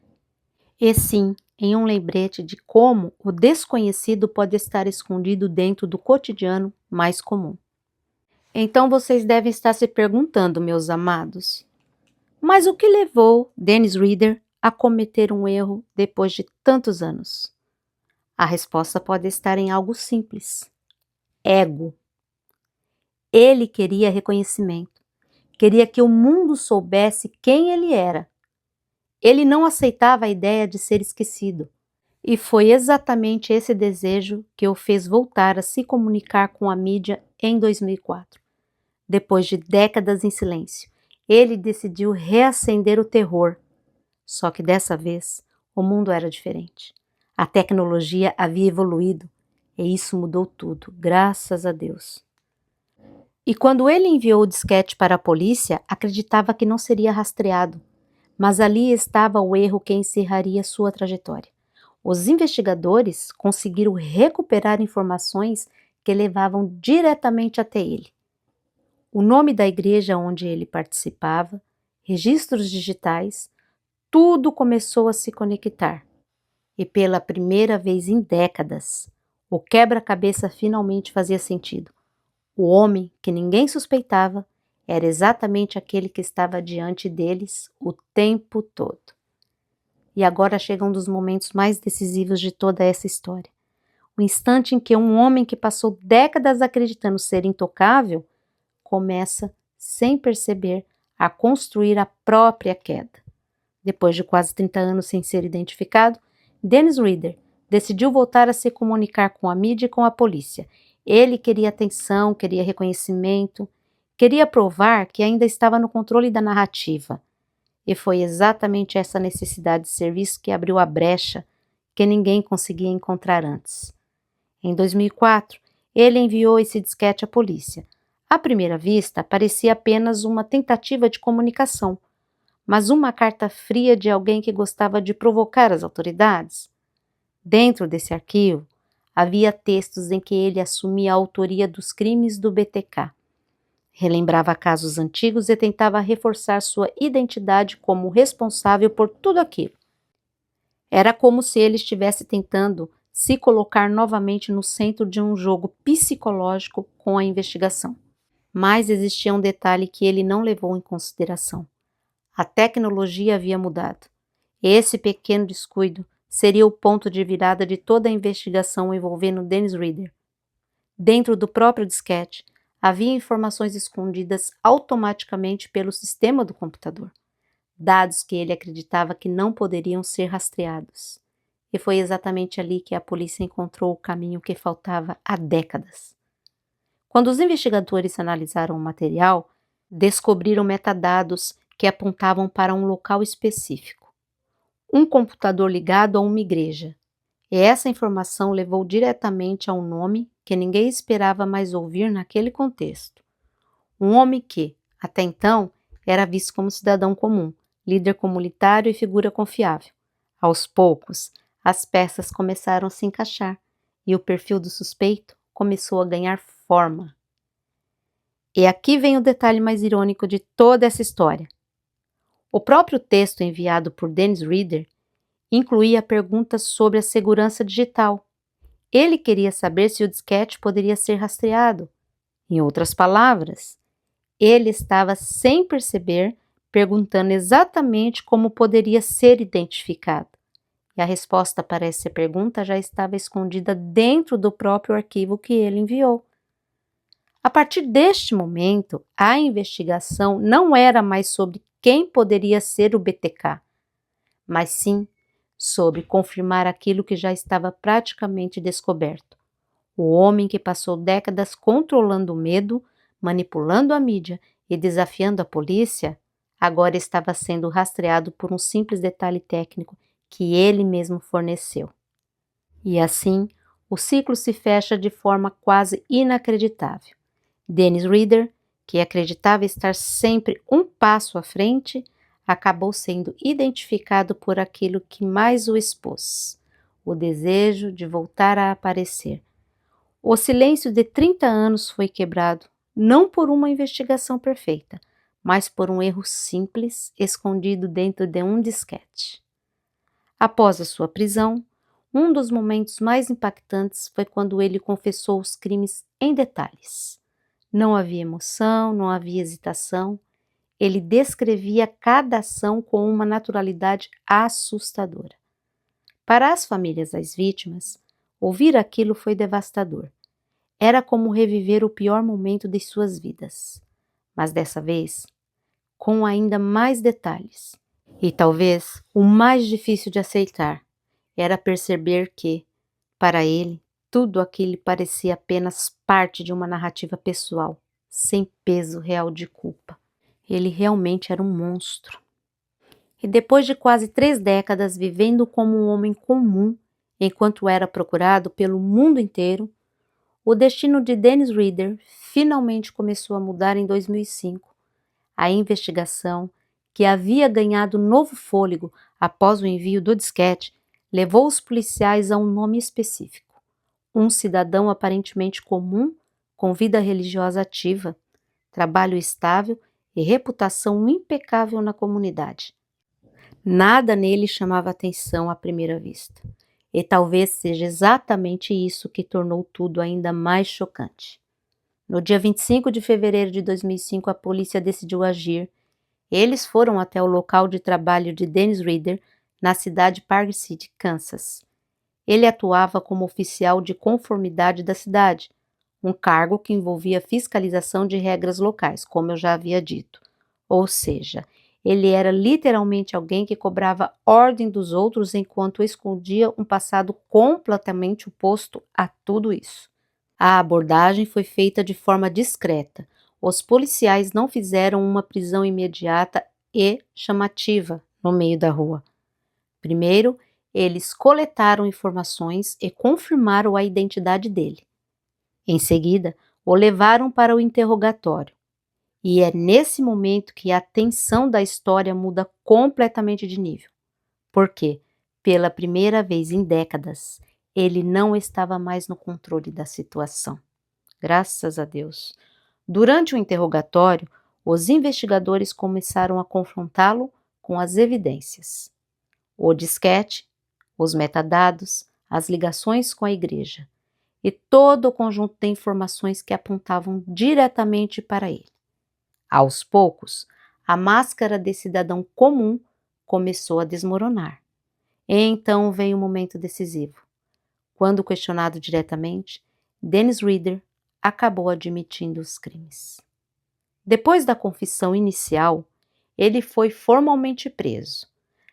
e sim em um lembrete de como o desconhecido pode estar escondido dentro do cotidiano mais comum. Então vocês devem estar se perguntando, meus amados, mas o que levou Dennis Rader a cometer um erro depois de tantos anos? A resposta pode estar em algo simples: ego. Ele queria reconhecimento, queria que o mundo soubesse quem ele era. Ele não aceitava a ideia de ser esquecido. E foi exatamente esse desejo que o fez voltar a se comunicar com a mídia em 2004. Depois de décadas em silêncio, ele decidiu reacender o terror. Só que dessa vez, o mundo era diferente. A tecnologia havia evoluído e isso mudou tudo, graças a Deus. E quando ele enviou o disquete para a polícia, acreditava que não seria rastreado, mas ali estava o erro que encerraria sua trajetória. Os investigadores conseguiram recuperar informações que levavam diretamente até ele. O nome da igreja onde ele participava, registros digitais, tudo começou a se conectar. E pela primeira vez em décadas, o quebra-cabeça finalmente fazia sentido. O homem que ninguém suspeitava era exatamente aquele que estava diante deles o tempo todo. E agora chega um dos momentos mais decisivos de toda essa história. O instante em que um homem que passou décadas acreditando ser intocável começa, sem perceber, a construir a própria queda. Depois de quase 30 anos sem ser identificado, Dennis Rader decidiu voltar a se comunicar com a mídia e com a polícia. Ele queria atenção, queria reconhecimento, queria provar que ainda estava no controle da narrativa. E foi exatamente essa necessidade de serviço que abriu a brecha que ninguém conseguia encontrar antes. Em 2004, ele enviou esse disquete à polícia. À primeira vista, parecia apenas uma tentativa de comunicação, mas uma carta fria de alguém que gostava de provocar as autoridades. Dentro desse arquivo, havia textos em que ele assumia a autoria dos crimes do BTK. Relembrava casos antigos e tentava reforçar sua identidade como responsável por tudo aquilo. Era como se ele estivesse tentando se colocar novamente no centro de um jogo psicológico com a investigação. Mas existia um detalhe que ele não levou em consideração. A tecnologia havia mudado. Esse pequeno descuido seria o ponto de virada de toda a investigação envolvendo Dennis Rader. Dentro do próprio disquete, havia informações escondidas automaticamente pelo sistema do computador, dados que ele acreditava que não poderiam ser rastreados. E foi exatamente ali que a polícia encontrou o caminho que faltava há décadas. Quando os investigadores analisaram o material, descobriram metadados que apontavam para um local específico, um computador ligado a uma igreja. E essa informação levou diretamente a um nome que ninguém esperava mais ouvir naquele contexto. Um homem que, até então, era visto como cidadão comum, líder comunitário e figura confiável. Aos poucos, as peças começaram a se encaixar e o perfil do suspeito começou a ganhar forma. E aqui vem o detalhe mais irônico de toda essa história. O próprio texto enviado por Dennis Rader incluía perguntas sobre a segurança digital. Ele queria saber se o disquete poderia ser rastreado. Em outras palavras, ele estava, sem perceber, perguntando exatamente como poderia ser identificado. E a resposta para essa pergunta já estava escondida dentro do próprio arquivo que ele enviou. A partir deste momento, a investigação não era mais sobre quem poderia ser o BTK, mas sim sobre confirmar aquilo que já estava praticamente descoberto. O homem que passou décadas controlando o medo, manipulando a mídia e desafiando a polícia, agora estava sendo rastreado por um simples detalhe técnico que ele mesmo forneceu. E assim, o ciclo se fecha de forma quase inacreditável. Dennis Rader, que acreditava estar sempre um passo à frente, acabou sendo identificado por aquilo que mais o expôs: o desejo de voltar a aparecer. O silêncio de 30 anos foi quebrado, não por uma investigação perfeita, mas por um erro simples escondido dentro de um disquete. Após a sua prisão, um dos momentos mais impactantes foi quando ele confessou os crimes em detalhes. Não havia emoção, não havia hesitação. Ele descrevia cada ação com uma naturalidade assustadora. Para as famílias das vítimas, ouvir aquilo foi devastador. Era como reviver o pior momento de suas vidas, mas dessa vez, com ainda mais detalhes. E talvez o mais difícil de aceitar era perceber que, para ele, tudo aquilo parecia apenas parte de uma narrativa pessoal, sem peso real de culpa. Ele realmente era um monstro. E depois de quase 3 décadas vivendo como um homem comum, enquanto era procurado pelo mundo inteiro, o destino de Dennis Rader finalmente começou a mudar em 2005. A investigação, que havia ganhado novo fôlego após o envio do disquete, levou os policiais a um nome específico. Um cidadão aparentemente comum, com vida religiosa ativa, trabalho estável e reputação impecável na comunidade. Nada nele chamava atenção à primeira vista. E talvez seja exatamente isso que tornou tudo ainda mais chocante. No dia 25 de fevereiro de 2005, a polícia decidiu agir. Eles foram até o local de trabalho de Dennis Rader, na cidade de Park City, Kansas. Ele atuava como oficial de conformidade da cidade, um cargo que envolvia fiscalização de regras locais, como eu já havia dito. Ou seja, ele era literalmente alguém que cobrava ordem dos outros enquanto escondia um passado completamente oposto a tudo isso. A abordagem foi feita de forma discreta. Os policiais não fizeram uma prisão imediata e chamativa no meio da rua. Primeiro, eles coletaram informações e confirmaram a identidade dele. Em seguida, o levaram para o interrogatório. E é nesse momento que a tensão da história muda completamente de nível. Porque, pela primeira vez em décadas, ele não estava mais no controle da situação. Graças a Deus. Durante o interrogatório, os investigadores começaram a confrontá-lo com as evidências. O disquete, os metadados, as ligações com a igreja e todo o conjunto de informações que apontavam diretamente para ele. Aos poucos, a máscara de cidadão comum começou a desmoronar. E então veio o momento decisivo. Quando questionado diretamente, Dennis Rader acabou admitindo os crimes. Depois da confissão inicial, ele foi formalmente preso.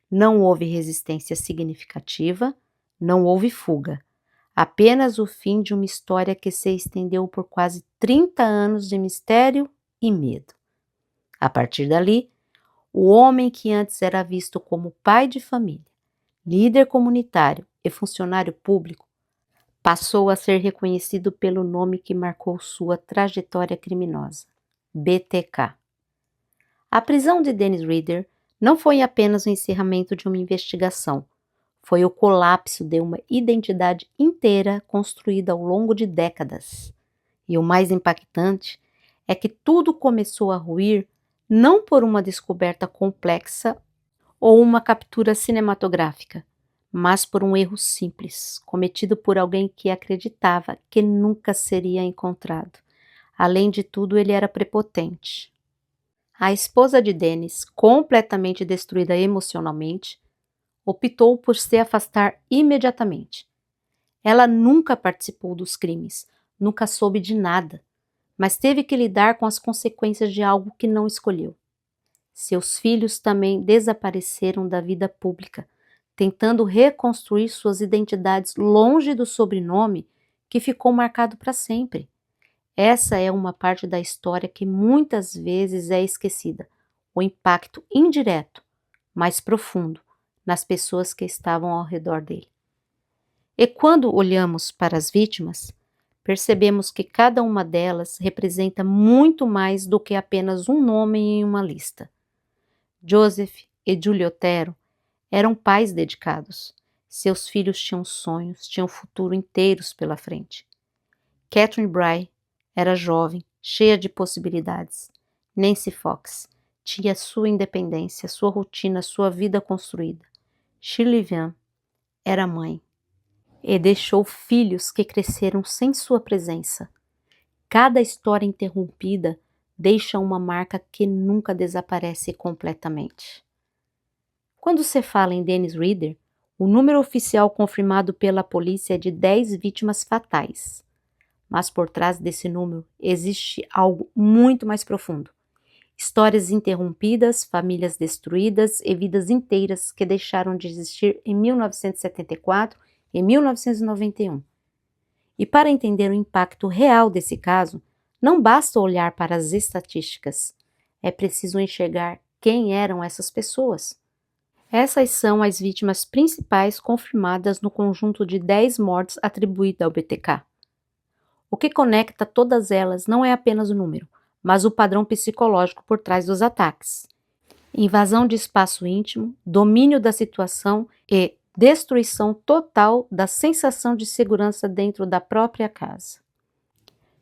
Não houve resistência significativa, não houve fuga. Apenas o fim de uma história que se estendeu por quase 30 anos de mistério e medo. A partir dali, o homem que antes era visto como pai de família, líder comunitário e funcionário público, passou a ser reconhecido pelo nome que marcou sua trajetória criminosa: BTK. A prisão de Dennis Rader não foi apenas o encerramento de uma investigação, foi o colapso de uma identidade inteira construída ao longo de décadas. E o mais impactante é que tudo começou a ruir não por uma descoberta complexa ou uma captura cinematográfica, mas por um erro simples, cometido por alguém que acreditava que nunca seria encontrado. Além de tudo, ele era prepotente. A esposa de Dennis, completamente destruída emocionalmente, optou por se afastar imediatamente. Ela nunca participou dos crimes, nunca soube de nada, mas teve que lidar com as consequências de algo que não escolheu. Seus filhos também desapareceram da vida pública, tentando reconstruir suas identidades longe do sobrenome que ficou marcado para sempre. Essa é uma parte da história que muitas vezes é esquecida, o impacto indireto, mas profundo, nas pessoas que estavam ao redor dele. E quando olhamos para as vítimas, percebemos que cada uma delas representa muito mais do que apenas um nome em uma lista. Joseph e Julie Otero eram pais dedicados. Seus filhos tinham sonhos, tinham futuro inteiros pela frente. Catherine Bray era jovem, cheia de possibilidades. Nancy Fox tinha sua independência, sua rotina, sua vida construída. Shirley Vian era mãe e deixou filhos que cresceram sem sua presença. Cada história interrompida deixa uma marca que nunca desaparece completamente. Quando se fala em Dennis Rader, o número oficial confirmado pela polícia é de 10 vítimas fatais. Mas por trás desse número existe algo muito mais profundo. Histórias interrompidas, famílias destruídas e vidas inteiras que deixaram de existir em 1974 e 1991. E para entender o impacto real desse caso, não basta olhar para as estatísticas. É preciso enxergar quem eram essas pessoas. Essas são as vítimas principais confirmadas no conjunto de 10 mortes atribuídas ao BTK. O que conecta todas elas não é apenas o número, mas o padrão psicológico por trás dos ataques. Invasão de espaço íntimo, domínio da situação e destruição total da sensação de segurança dentro da própria casa.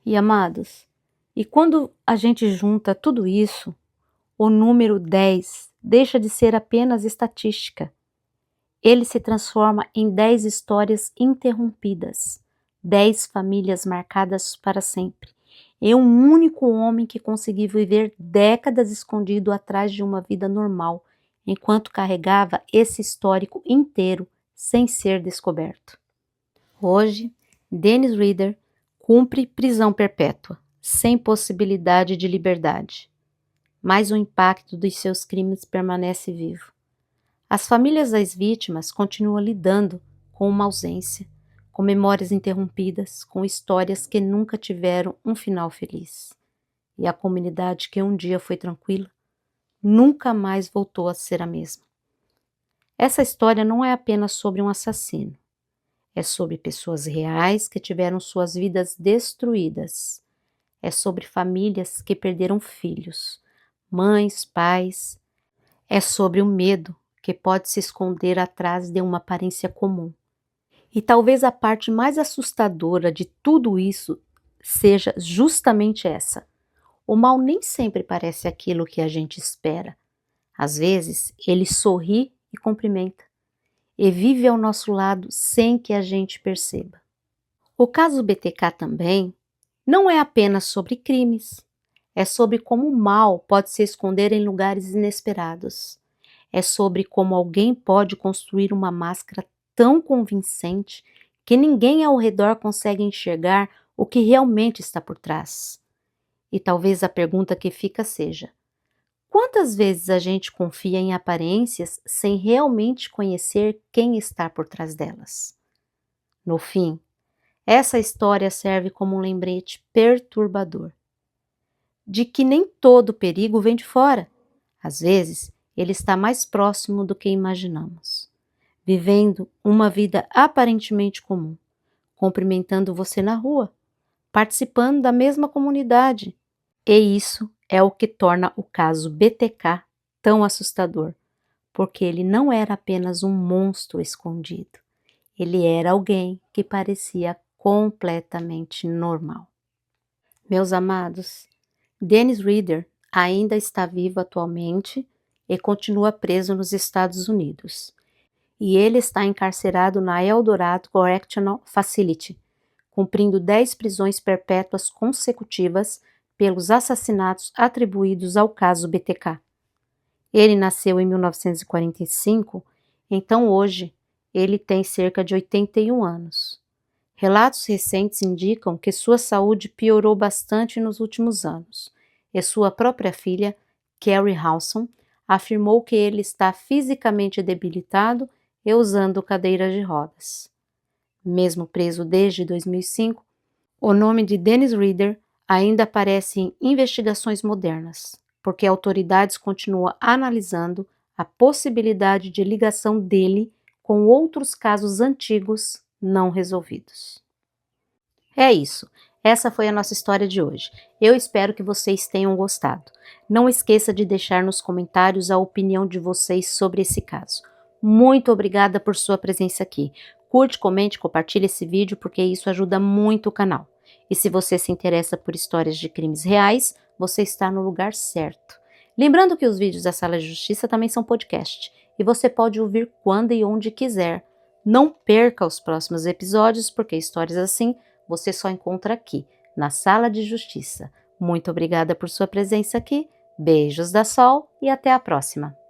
E amados, e quando a gente junta tudo isso, o número 10 deixa de ser apenas estatística. Ele se transforma em 10 histórias interrompidas, 10 famílias marcadas para sempre, e um único homem que conseguiu viver décadas escondido atrás de uma vida normal, enquanto carregava esse histórico inteiro sem ser descoberto. Hoje, Dennis Rader cumpre prisão perpétua, sem possibilidade de liberdade. Mas o impacto dos seus crimes permanece vivo. As famílias das vítimas continuam lidando com uma ausência, com memórias interrompidas, com histórias que nunca tiveram um final feliz. E a comunidade que um dia foi tranquila, nunca mais voltou a ser a mesma. Essa história não é apenas sobre um assassino. É sobre pessoas reais que tiveram suas vidas destruídas. É sobre famílias que perderam filhos, mães, pais. É sobre o medo que pode se esconder atrás de uma aparência comum. E talvez a parte mais assustadora de tudo isso seja justamente essa. O mal nem sempre parece aquilo que a gente espera. Às vezes, ele sorri e cumprimenta, e vive ao nosso lado sem que a gente perceba. O caso BTK também não é apenas sobre crimes, é sobre como o mal pode se esconder em lugares inesperados. é sobre como alguém pode construir uma máscara tão convincente que ninguém ao redor consegue enxergar o que realmente está por trás. E talvez a pergunta que fica seja: quantas vezes a gente confia em aparências sem realmente conhecer quem está por trás delas? No fim, essa história serve como um lembrete perturbador de que nem todo perigo vem de fora. Às vezes, ele está mais próximo do que imaginamos, vivendo uma vida aparentemente comum, cumprimentando você na rua, participando da mesma comunidade. E isso é o que torna o caso BTK tão assustador, porque ele não era apenas um monstro escondido, ele era alguém que parecia completamente normal. Meus amados, Dennis Rader ainda está vivo atualmente e continua preso nos Estados Unidos. E ele está encarcerado na Eldorado Correctional Facility, cumprindo 10 prisões perpétuas consecutivas pelos assassinatos atribuídos ao caso BTK. Ele nasceu em 1945, então hoje ele tem cerca de 81 anos. Relatos recentes indicam que sua saúde piorou bastante nos últimos anos, e sua própria filha, Carrie Howson, afirmou que ele está fisicamente debilitado e usando cadeira de rodas. Mesmo preso desde 2005, o nome de Dennis Rader ainda aparece em investigações modernas, porque autoridades continuam analisando a possibilidade de ligação dele com outros casos antigos não resolvidos. É isso. Essa foi a nossa história de hoje. Eu espero que vocês tenham gostado. Não esqueça de deixar nos comentários a opinião de vocês sobre esse caso. Muito obrigada por sua presença aqui. Curte, comente, compartilhe esse vídeo porque isso ajuda muito o canal. E se você se interessa por histórias de crimes reais, você está no lugar certo. Lembrando que os vídeos da Sala de Justiça também são podcast e você pode ouvir quando e onde quiser. Não perca os próximos episódios porque histórias assim você só encontra aqui, na Sala de Justiça. Muito obrigada por sua presença aqui, beijos da Sol e até a próxima!